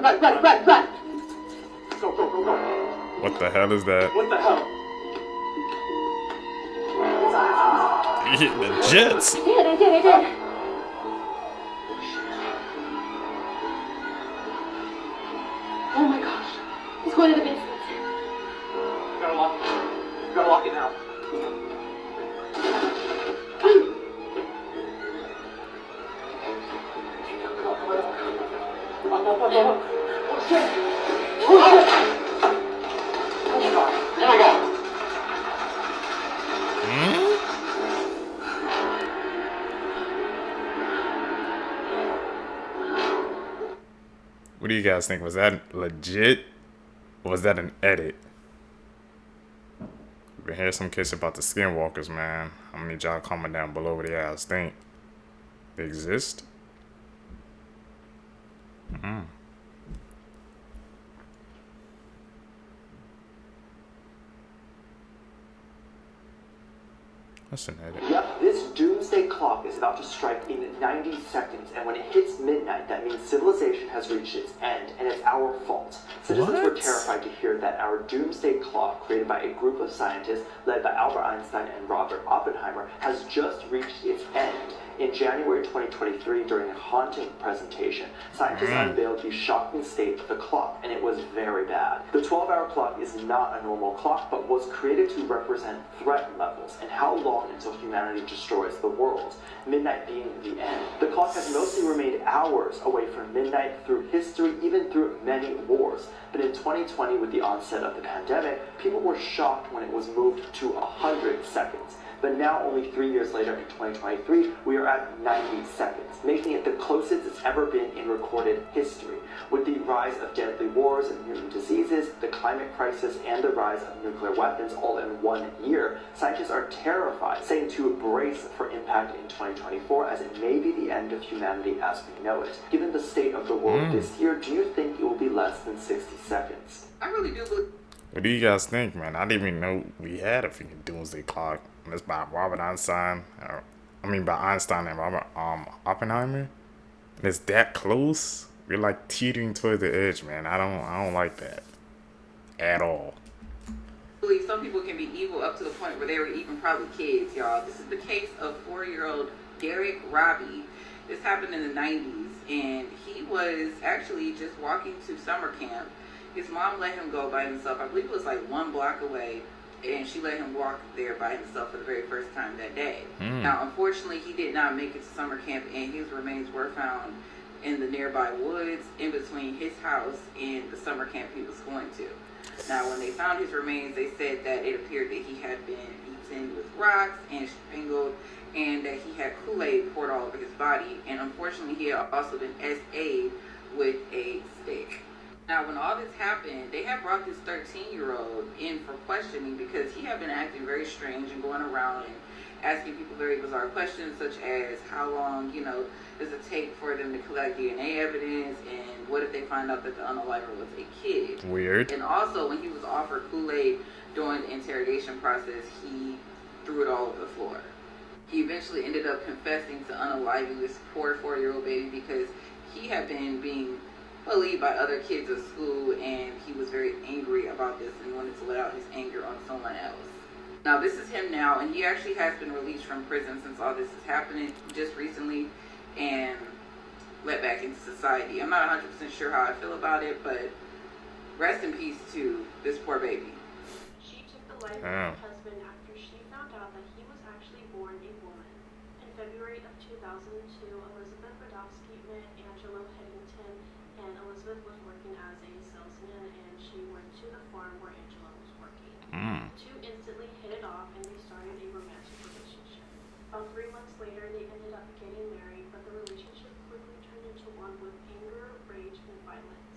run! Go. What the hell is that? What the hell? The Jets. I did. Oh my gosh. He's going to the basement. You gotta lock it. You gotta lock it now. Oh shit! Oh my god! What do you guys think? Was that legit? Or was that an edit? We've been hearing some case about the skinwalkers, man. How many y'all comment down below what you guys think? They exist? That's an edit. Yep, this doomsday clock is about to strike in 90 seconds, and when it hits midnight, that means civilization has reached its end, and it's our fault. Citizens were terrified to hear that our doomsday clock, created by a group of scientists led by Albert Einstein and Robert Oppenheimer, has just reached its end. In January 2023, during a haunting presentation, scientists unveiled the shocking state of the clock, and it was very bad. The 12-hour clock is not a normal clock, but was created to represent threat levels and how long until humanity destroys the world, midnight being the end. The clock has mostly remained hours away from midnight through history, even through many wars. But in 2020, with the onset of the pandemic, people were shocked when it was moved to 100 seconds. But now, only 3 years later, in 2023, we are at 90 seconds, making it the closest it's ever been in recorded history. With the rise of deadly wars and mutant diseases, the climate crisis, and the rise of nuclear weapons all in 1 year, scientists are terrified, saying to brace for impact in 2024, as it may be the end of humanity as we know it. Given the state of the world this year, do you think it will be less than 60 seconds? I really do believe. What do you guys think, man? I didn't even know we had a freaking doomsday clock. And it's by Robert Einstein. By Einstein and Robert Oppenheimer. And it's that close. We're like teetering toward the edge, man. I don't like that at all. I believe some people can be evil up to the point where they were even probably kids, y'all. This is the case of 4-year-old Derek Robbie. This happened in the 90s, and he was actually just walking to summer camp. His mom let him go by himself. I believe it was like 1 block away, and she let him walk there by himself for the very first time that day. Now, unfortunately, he did not make it to summer camp, and his remains were found in the nearby woods in between his house and the summer camp he was going to. Now, when they found his remains, they said that it appeared that he had been eaten with rocks and strangled, and that he had Kool-Aid poured all over his body, and unfortunately, he had also been SA'd with a stick. Now, when all this happened, they had brought this 13-year-old in for questioning because he had been acting very strange and going around and asking people very bizarre questions, such as how long, does it take for them to collect DNA evidence, and what if they find out that the unaliver was a kid? Weird. And also, when he was offered Kool-Aid during the interrogation process, he threw it all over the floor. He eventually ended up confessing to unaliving this poor 4-year-old baby because he had been being bullied by other kids at school, and he was very angry about this and wanted to let out his anger on someone else. Now, this is him now, and he actually has been released from prison since all this is happening just recently and let back into society. I'm not 100% sure how I feel about it, but rest in peace to this poor baby. She took the life of her husband after she found out that he was actually born a woman. In February of 2002, Elizabeth Radofsky met Angelo Headington, and Elizabeth was working as a salesman, and she went to the farm where Angelo was working. The two instantly hit it off, and they started a romantic relationship. About 3 months later, they ended up getting married, but the relationship quickly turned into one with anger, rage, and violence.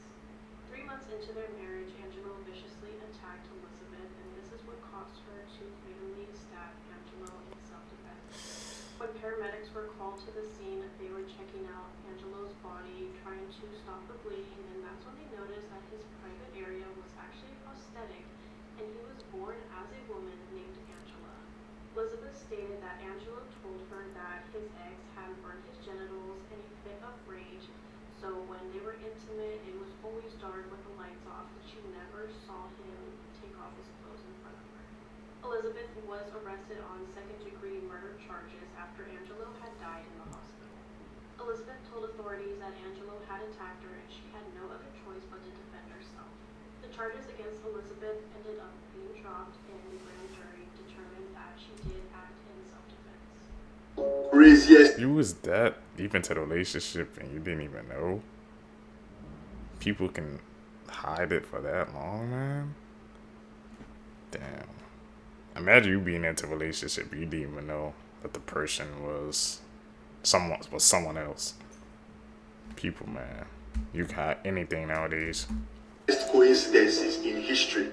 3 months into their marriage, Angelo viciously attacked Elizabeth, and this is what caused her to fatally stab Angelo in self-defense. When paramedics were called to the scene, they were checking out Angelo's body, trying to stop the bleeding, and that's when they noticed that his private area was actually a prosthetic, and he was born as a woman named Angela. Elizabeth stated that Angelo told her that his eggs had burned his genitals in a fit of rage, so when they were intimate, it was always dark with the lights off, and she never saw him take off his clothes in front of her. Elizabeth was arrested on second-degree murder charges after Angelo had died in the hospital. Elizabeth told authorities that Angelo had attacked her and she had no other choice but to defend herself. The charges against Elizabeth ended up being dropped, and the grand jury determined that she did act in self-defense. You was that deep into the relationship and you didn't even know? People can hide it for that long, man? Damn. Imagine you being into a relationship, you didn't even know that the person was someone else. People, man, you can hide anything nowadays. Coincidences in history.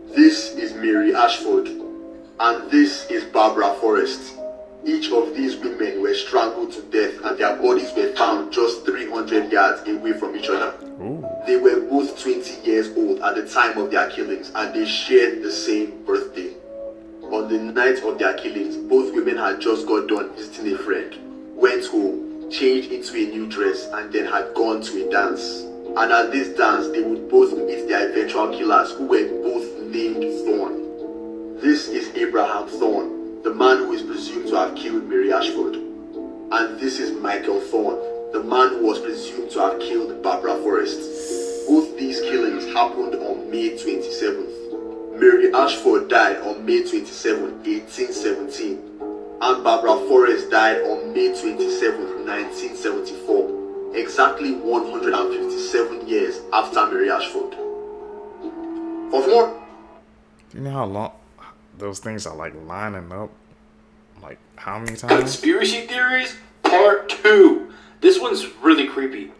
This is Mary Ashford, and this is Barbara Forrest. Each of these women were strangled to death, and their bodies were found just 300 yards away from each other. Ooh. They were both 20 years old at the time of their killings, and they shared the same birthday. On the night of their killings, both women had just got done visiting a friend, went home, changed into a new dress, and then had gone to a dance. And at this dance, they would both meet their eventual killers, who were both named Thorne. This is Abraham Thorne, the man who is presumed to have killed Mary Ashford. And this is Michael Thorne, the man who was presumed to have killed Barbara Forrest. Both these killings happened on May 27th. Mary Ashford died on May 27, 1817, and Barbara Forrest died on May 27, 1974, exactly 157 years after Mary Ashford. What's more? Do you know how long those things are like lining up? Like how many times? Conspiracy theories, part 2. This one's really creepy.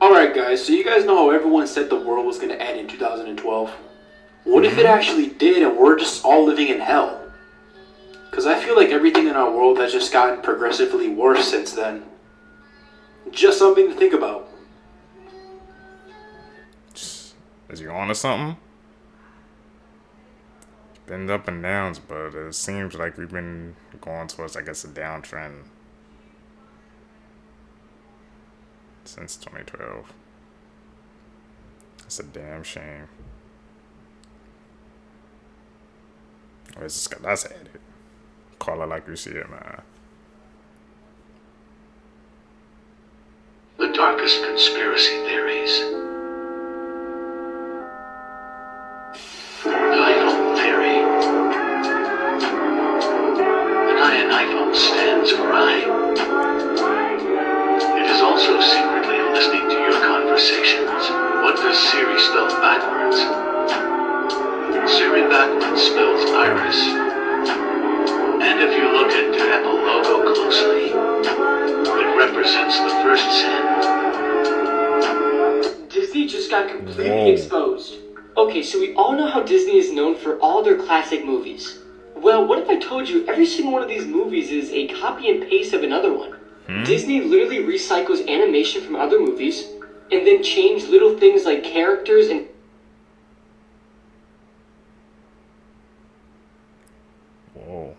Alright guys, so you guys know how everyone said the world was going to end in 2012? What if it actually did and we're just all living in hell? Because I feel like everything in our world has just gotten progressively worse since then. Just something to think about. Is you on to something? It's been up and downs, but it seems like we've been going towards, I guess, a downtrend since 2012. It's a damn shame. Oh, it's just, that's added. Call it like you see it, man. The darkest conspiracy theories. The iPhone theory. The guy in iPhone stands for I. It is also secretly listening to your conversations. What does Siri spell backwards? Siri backwards spells iris. And if you look at the Apple logo closely, it represents the first sin. Disney just got completely exposed. Okay, so we all know how Disney is known for all their classic movies. Well, what if I told you every single one of these movies is a copy and paste of another one? Disney literally recycles animation from other movies, and then change little things like characters and... Whoa.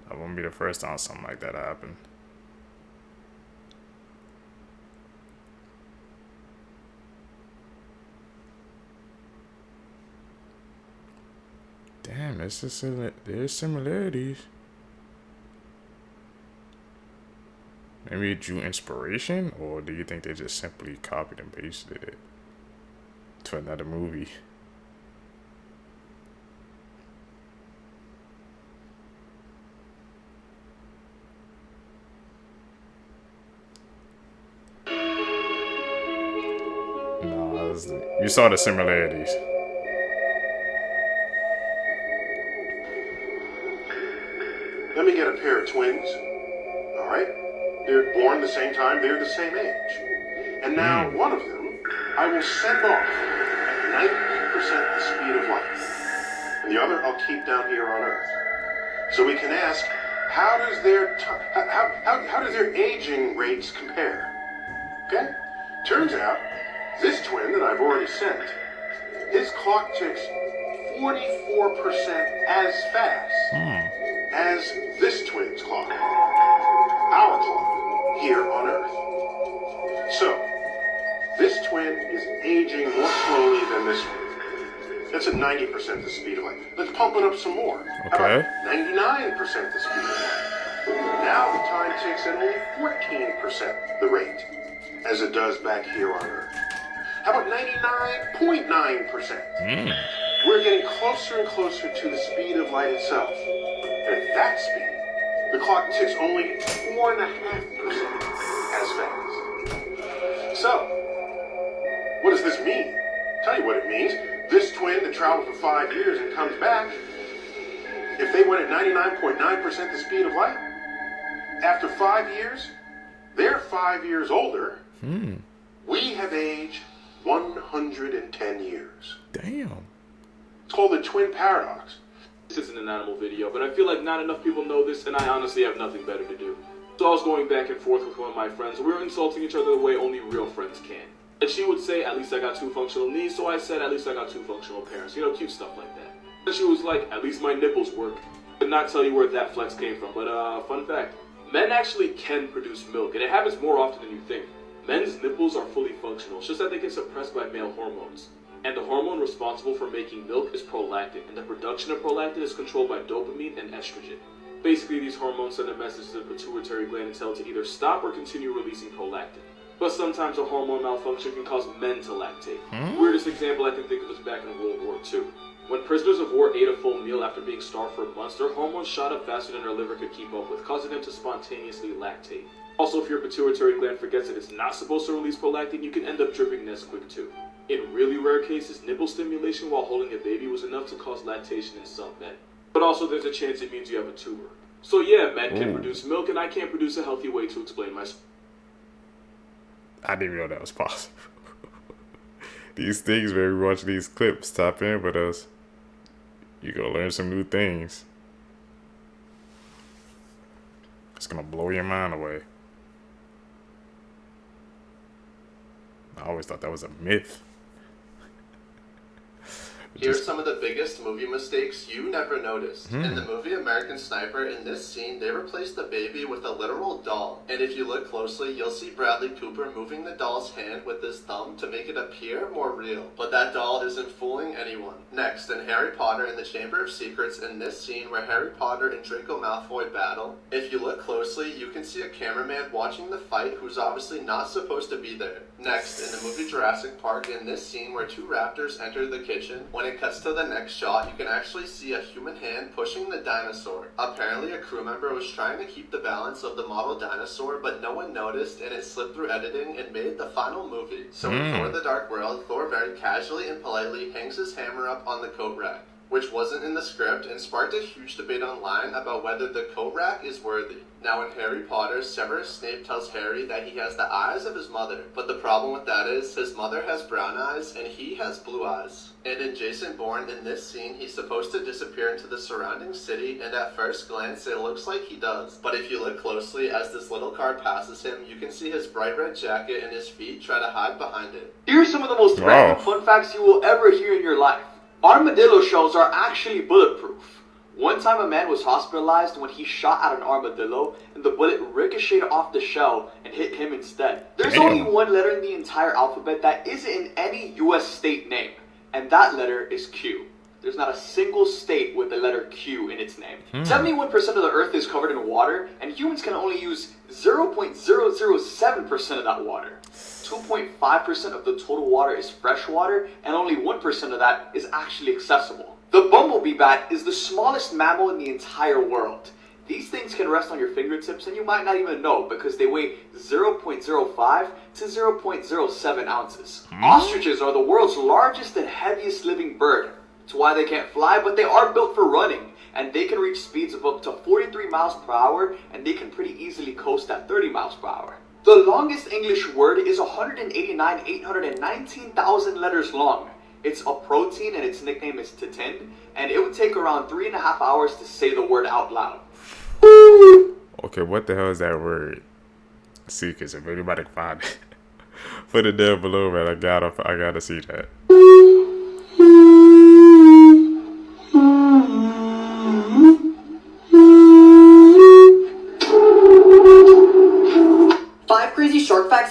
That won't be the first time something like that happened. Damn, there's similarities. Maybe it drew inspiration, or do you think they just simply copied and pasted it to another movie? No, you saw the similarities. Let me get a pair of twins. All right? They're born the same time, they're the same age. And now one of them I will send off at 90% the speed of light. And the other I'll keep down here on Earth. So we can ask, how does their aging rates compare? Okay? Turns out, this twin that I've already sent, his clock ticks 44% as fast as this twin's clock. Our clock here on Earth. So, this twin is aging more slowly than this one. That's at 90% the speed of light. Let's pump it up some more. How about 99% the speed of light? Now the time ticks at only 14% the rate, as it does back here on Earth. How about 99.9%? We're getting closer and closer to the speed of light itself. And at that speed, the clock ticks only 4.5% as fast. So, what does this mean? Tell you what it means. This twin that traveled for 5 years and comes back, if they went at 99.9% the speed of light, after 5 years, they're 5 years older. We have aged 110 years. Damn. It's called the twin paradox. This isn't an animal video, but I feel like not enough people know this, and I honestly have nothing better to do. So I was going back and forth with one of my friends, and we were insulting each other the way only real friends can. And she would say, at least I got 2 functional knees, so I said, at least I got 2 functional parents. You know, cute stuff like that. And she was like, at least my nipples work. I could not tell you where that flex came from, but fun fact. Men actually can produce milk, and it happens more often than you think. Men's nipples are fully functional, it's just that they get suppressed by male hormones. And the hormone responsible for making milk is prolactin, and the production of prolactin is controlled by dopamine and estrogen. Basically, these hormones send a message to the pituitary gland and tell it to either stop or continue releasing prolactin. But sometimes a hormone malfunction can cause men to lactate. Weirdest example I can think of is back in World War II. When prisoners of war ate a full meal after being starved for months, their hormones shot up faster than their liver could keep up with, causing them to spontaneously lactate. Also, if your pituitary gland forgets that it's not supposed to release prolactin, you can end up dripping Nesquik too. In really rare cases, nipple stimulation while holding a baby was enough to cause lactation in some men. But also there's a chance it means you have a tumor. So yeah, men can produce milk, and I can't produce a healthy way to explain my... I didn't even know that was possible. These things, when we watch these clips, tap in with us. You're gonna learn some new things. It's gonna blow your mind away. I always thought that was a myth. Here's some of the biggest movie mistakes you never noticed. In the movie American Sniper, in this scene, they replaced the baby with a literal doll. And if you look closely, you'll see Bradley Cooper moving the doll's hand with his thumb to make it appear more real. But that doll isn't fooling anyone. Next, in Harry Potter in the Chamber of Secrets, in this scene where Harry Potter and Draco Malfoy battle, if you look closely, you can see a cameraman watching the fight who's obviously not supposed to be there. Next, in the movie Jurassic Park, in this scene where 2 raptors enter the kitchen, when it cuts to the next shot, you can actually see a human hand pushing the dinosaur. Apparently, a crew member was trying to keep the balance of the model dinosaur, but no one noticed, and it slipped through editing and made the final movie. So in Thor: The Dark World, Thor very casually and politely hangs his hammer up on the coat rack, which wasn't in the script and sparked a huge debate online about whether the coat rack is worthy. Now in Harry Potter, Severus Snape tells Harry that he has the eyes of his mother, but the problem with that is his mother has brown eyes and he has blue eyes. And in Jason Bourne, in this scene, he's supposed to disappear into the surrounding city, and at first glance it looks like he does. But if you look closely, as this little car passes him, you can see his bright red jacket and his feet try to hide behind it. Here are some of the most random fun facts you will ever hear in your life. Armadillo shells are actually bulletproof. One time a man was hospitalized when he shot at an armadillo and the bullet ricocheted off the shell and hit him instead. There's only one letter in the entire alphabet that isn't in any US state name, and that letter is Q. There's not a single state with the letter Q in its name. 71% of the earth is covered in water, and humans can only use 0.007% of that water. 2.5% of the total water is fresh water, and only 1% of that is actually accessible. The bumblebee bat is the smallest mammal in the entire world. These things can rest on your fingertips and you might not even know because they weigh 0.05 to 0.07 ounces. Ostriches are the world's largest and heaviest living bird. It's why they can't fly, but they are built for running, and they can reach speeds of up to 43 miles per hour, and they can pretty easily coast at 30 miles per hour. The longest English word is 189,819,000 letters long. It's a protein and its nickname is titin, and it would take around 3.5 hours to say the word out loud. Okay, what the hell is that word? See, because if anybody can find it, put it down below, man. I gotta see that.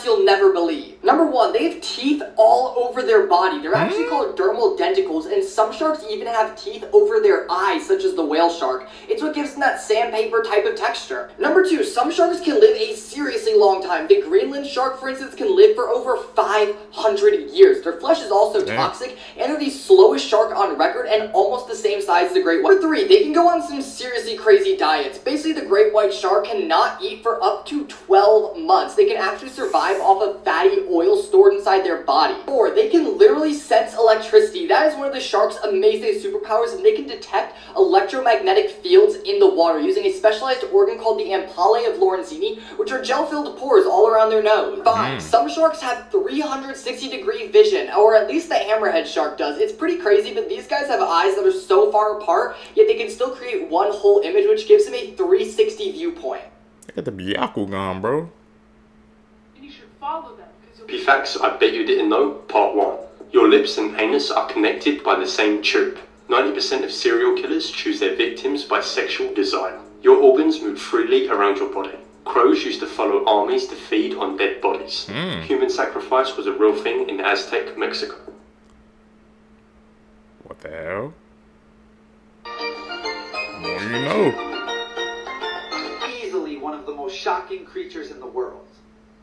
you'll never believe. Number 1, they have teeth all over their body. They're actually called dermal denticles, and some sharks even have teeth over their eyes, such as the whale shark. It's what gives them that sandpaper type of texture. Number 2, some sharks can live a seriously long time. The Greenland shark, for instance, can live for over 500 years. Their flesh is also toxic, and they're the slowest shark on record and almost the same size as the great white. Number 3, they can go on some seriously crazy diets. Basically, the great white shark cannot eat for up to 12 months. They can actually survive off of fatty oil stored inside their body. 4, they can literally sense electricity. That is one of the shark's amazing superpowers, and they can detect electromagnetic fields in the water using a specialized organ called the ampullae of Lorenzini, which are gel-filled pores all around their nose. 5, some sharks have 360-degree vision, or at least the hammerhead shark does. It's pretty crazy, but these guys have eyes that are so far apart, yet they can still create one whole image, which gives them a 360 viewpoint. They got the Byakugan, bro. And you should follow them. P-Facts I bet you didn't know, part 1. Your lips and anus are connected by the same tube. 90% of serial killers choose their victims by sexual desire. Your organs move freely around your body. Crows used to follow armies to feed on dead bodies. Human sacrifice was a real thing in Aztec Mexico. What the hell? What do you know? Easily one of the most shocking creatures in the world.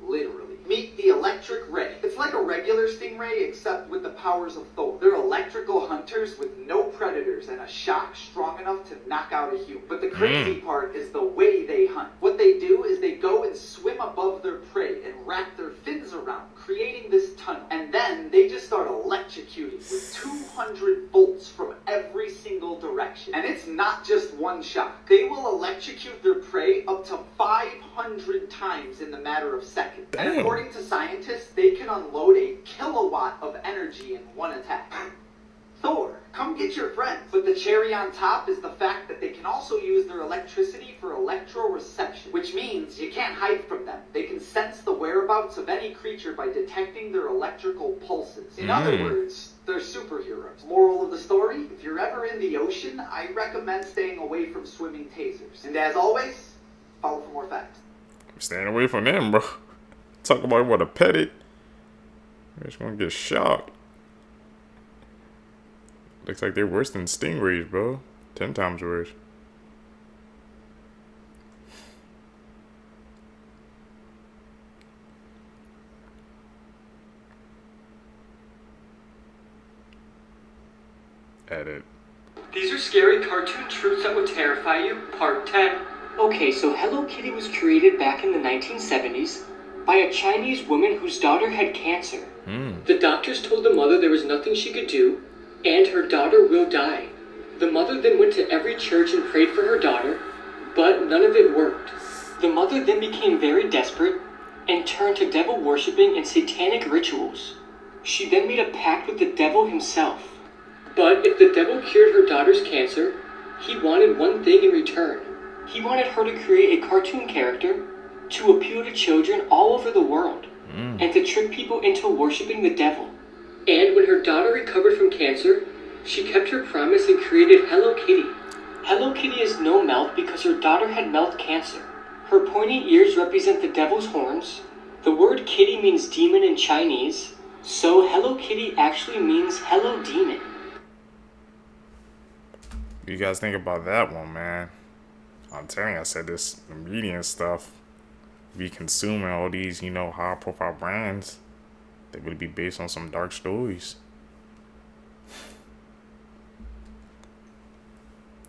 Literally. Meet the electric ray. It's like a regular stingray except with the powers of Thor. They're electrical hunters with no predators and a shock strong enough to knock out a human. But the crazy part is the way they hunt. What they do is they go and swim above their prey and wrap their fins around, creating this tunnel. And then they just start electrocuting with 200 volts from every single direction. And it's not just one shot. They will electrocute their prey up to 500 times in the matter of seconds. And according to scientists, they can unload a kilowatt of energy in one attack. Thor, come get your friends. But the cherry on top is the fact that they can also use their electricity for electroreception, which means you can't hide from them. They can sense the whereabouts of any creature by detecting their electrical pulses. In other words, they're superheroes. Moral of the story, if you're ever in the ocean, I recommend staying away from swimming tasers. And as always, follow for more facts. I'm staying away from them, bro. Talk about what a pet it. You're just gonna get shocked. Looks like they're worse than stingrays, bro. 10 times worse. Edit. These are scary cartoon truths that would terrify you, part 10. Okay, so Hello Kitty was created back in the 1970s by a Chinese woman whose daughter had cancer. The doctors told the mother there was nothing she could do, and her daughter will die. The mother then went to every church and prayed for her daughter, but none of it worked. The mother then became very desperate and turned to devil worshipping and satanic rituals. She then made a pact with the devil himself. But if the devil cured her daughter's cancer, he wanted one thing in return. He wanted her to create a cartoon character to appeal to children all over the world and to trick people into worshipping the devil. And when her daughter recovered from cancer, she kept her promise and created Hello Kitty. Hello Kitty has no mouth because her daughter had mouth cancer. Her pointy ears represent the devil's horns. The word kitty means demon in Chinese, so Hello Kitty actually means hello demon. What do you guys think about that one, man? I'm telling you, I said this, the media and stuff, be consuming all these, you know, high profile brands. They would be based on some dark stories.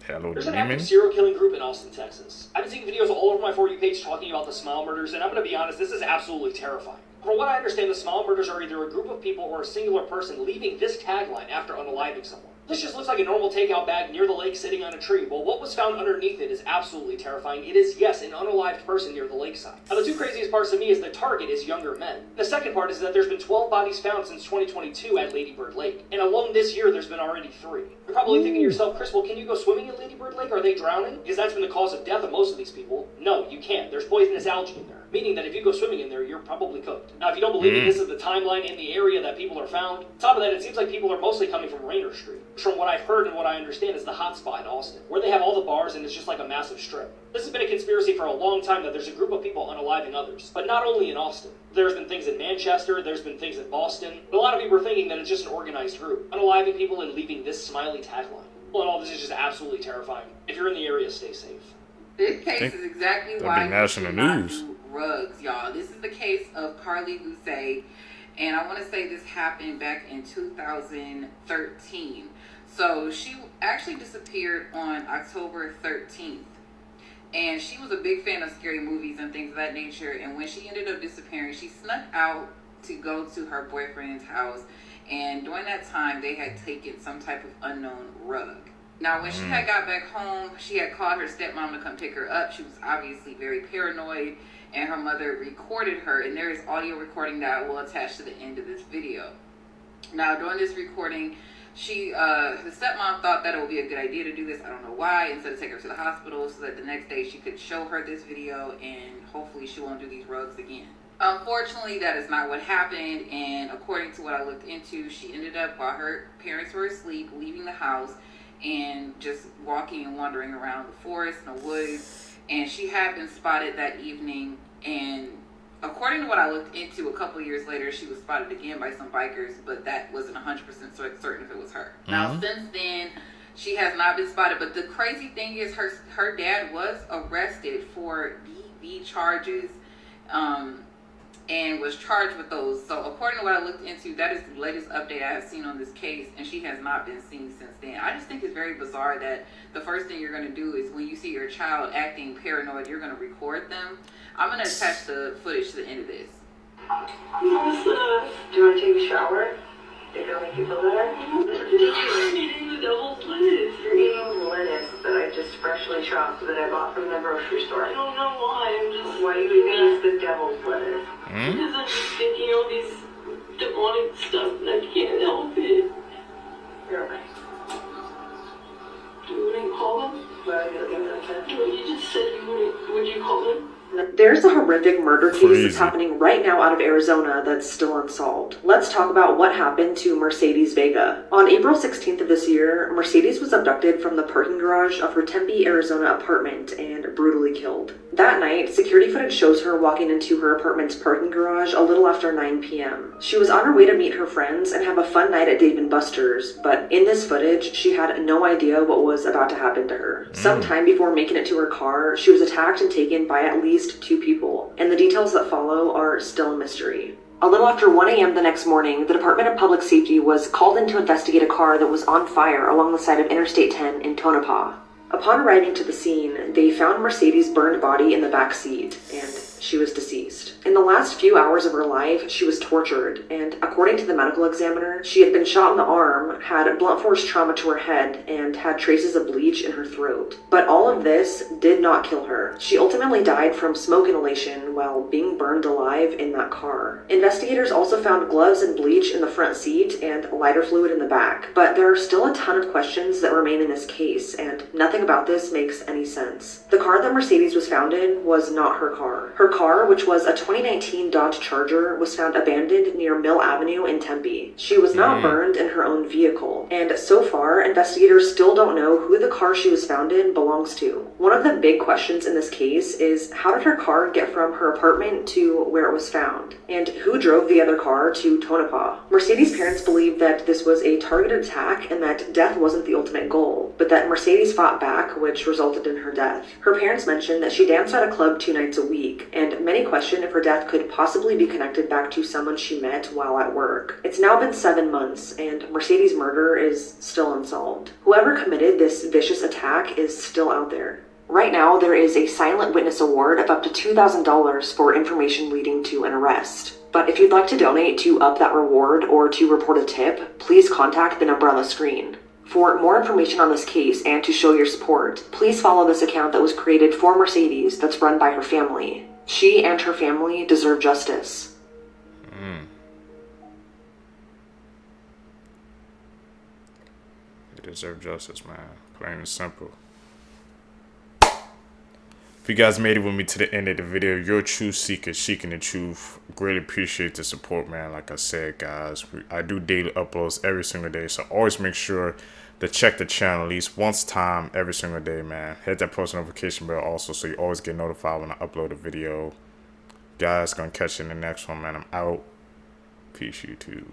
Hello, There's an demon. active serial killing group in Austin, Texas. I've been seeing videos all over my For You page talking about the Smile murders, and I'm going to be honest, this is absolutely terrifying. From what I understand, the Smile murders are either a group of people or a singular person leaving this tagline after unaliving someone. This just looks like a normal takeout bag near the lake sitting on a tree. Well, what was found underneath it is absolutely terrifying. It is, yes, an unalived person near the lakeside. Now, the two craziest parts to me is the target is younger men. The second part is that there's been 12 bodies found since 2022 at Lady Bird Lake. And alone this year, there's been already 3. You're probably thinking to yourself, Chris, well, can you go swimming at Lady Bird Lake? Are they drowning? Because that's been the cause of death of most of these people. No, you can't. There's poisonous algae in there. meaning that if you go swimming in there, you're probably cooked. Now, if you don't believe me, this is the timeline in the area that people are found. On top of that, it seems like people are mostly coming from Rainer Street, which from what I've heard and what I understand is the hot spot in Austin, where they have all the bars and it's just like a massive strip. This has been a conspiracy for a long time that there's a group of people unaliving others, but not only in Austin. There's been things in Manchester, there's been things in Boston, but a lot of people are thinking that it's just an organized group, unaliving people and leaving this smiley tagline. Well, and all this is just absolutely terrifying. If you're in the area, stay safe. This case is exactly why national news. Rugs, y'all. This is the case of Carly Bousset, and I want to say this happened back in 2013. So she actually disappeared on October 13th, and she was a big fan of scary movies and things of that nature. And when she ended up disappearing, she snuck out to go to her boyfriend's house, and during that time, they had taken some type of unknown rug. Now, when she had got back home, she had called her stepmom to come pick her up. She was obviously very paranoid, and her mother recorded her, and there is audio recording that I will attach to the end of this video. Now, during this recording, the stepmom thought that it would be a good idea to do this. I don't know why, instead of taking her to the hospital so that the next day she could show her this video, and hopefully she won't do these rugs again. Unfortunately, that is not what happened, and according to what I looked into, she ended up, while her parents were asleep, leaving the house and just walking and wandering around the forest and the woods. And she had been spotted that evening, and according to what I looked into, a couple years later, she was spotted again by some bikers, but that wasn't 100% certain if it was her. Now, since then, she has not been spotted, but the crazy thing is her dad was arrested for DV charges, and was charged with those. So according to what I looked into, that is the latest update I have seen on this case, and she has not been seen since then. I just think it's very bizarre that the first thing you're going to do is when you see your child acting paranoid, you're going to record them. I'm going to attach the footage to the end of this. Do you want to take a shower? Think I'll make you feel better? I'm eating the devil's lettuce. You're eating lettuce that I just freshly chopped that I bought from the grocery store. I don't know why. Why are you eating the devil's lettuce? Because I'm just thinking all these demonic stuff and I can't help it. You're okay. Do you want to call them? Why are you looking like that? Well, you just said you wouldn't. Would you call them? There's a horrific murder case that's happening right now out of Arizona that's still unsolved. Let's talk about what happened to Mercedes Vega. On April 16th of this year, Mercedes was abducted from the parking garage of her Tempe, Arizona apartment and brutally killed. That night, security footage shows her walking into her apartment's parking garage a little after 9 p.m. She was on her way to meet her friends and have a fun night at Dave & Buster's, but in this footage, she had no idea what was about to happen to her. Sometime before making it to her car, she was attacked and taken by at least 2 people, and the details that follow are still a mystery. A little after 1 a.m. the next morning, the Department of Public Safety was called in to investigate a car that was on fire along the side of Interstate 10 in Tonopah. Upon arriving to the scene, they found Mercedes' burned body in the back seat, and she was deceased. In the last few hours of her life, she was tortured, and according to the medical examiner, she had been shot in the arm, had blunt force trauma to her head, and had traces of bleach in her throat. But all of this did not kill her. She ultimately died from smoke inhalation while being burned alive in that car. Investigators also found gloves and bleach in the front seat and lighter fluid in the back, but there are still a ton of questions that remain in this case, and nothing about this makes any sense. The car that Mercedes was found in was not her car. Her car, which was a 2019 Dodge Charger, was found abandoned near Mill Avenue in Tempe. She was not burned in her own vehicle, and so far, investigators still don't know who the car she was found in belongs to. One of the big questions in this case is how did her car get from her apartment to where it was found? And who drove the other car to Tonopah? Mercedes' parents believe that this was a targeted attack and that death wasn't the ultimate goal, but that Mercedes fought back, which resulted in her death. Her parents mentioned that she danced at a club 2 nights a week, and many question if her death could possibly be connected back to someone she met while at work. It's now been 7 months, and Mercedes' murder is still unsolved. Whoever committed this vicious attack is still out there. Right now, there is a silent witness award of up to $2,000 for information leading to an arrest. But if you'd like to donate to up that reward or to report a tip, please contact the number on the screen. For more information on this case and to show your support, please follow this account that was created for Mercedes that's run by her family. She and her family deserve justice. They deserve justice, man. Plain and simple. If you guys made it with me to the end of the video, you're a true seeker, seeking the truth. Greatly appreciate the support, man. Like I said, guys, I do daily uploads every single day, so always make sure to check the channel at least once time every single day, man. Hit that post notification bell also, so you always get notified when I upload a video. Guys, gonna catch you in the next one, man. I'm out. Peace, YouTube.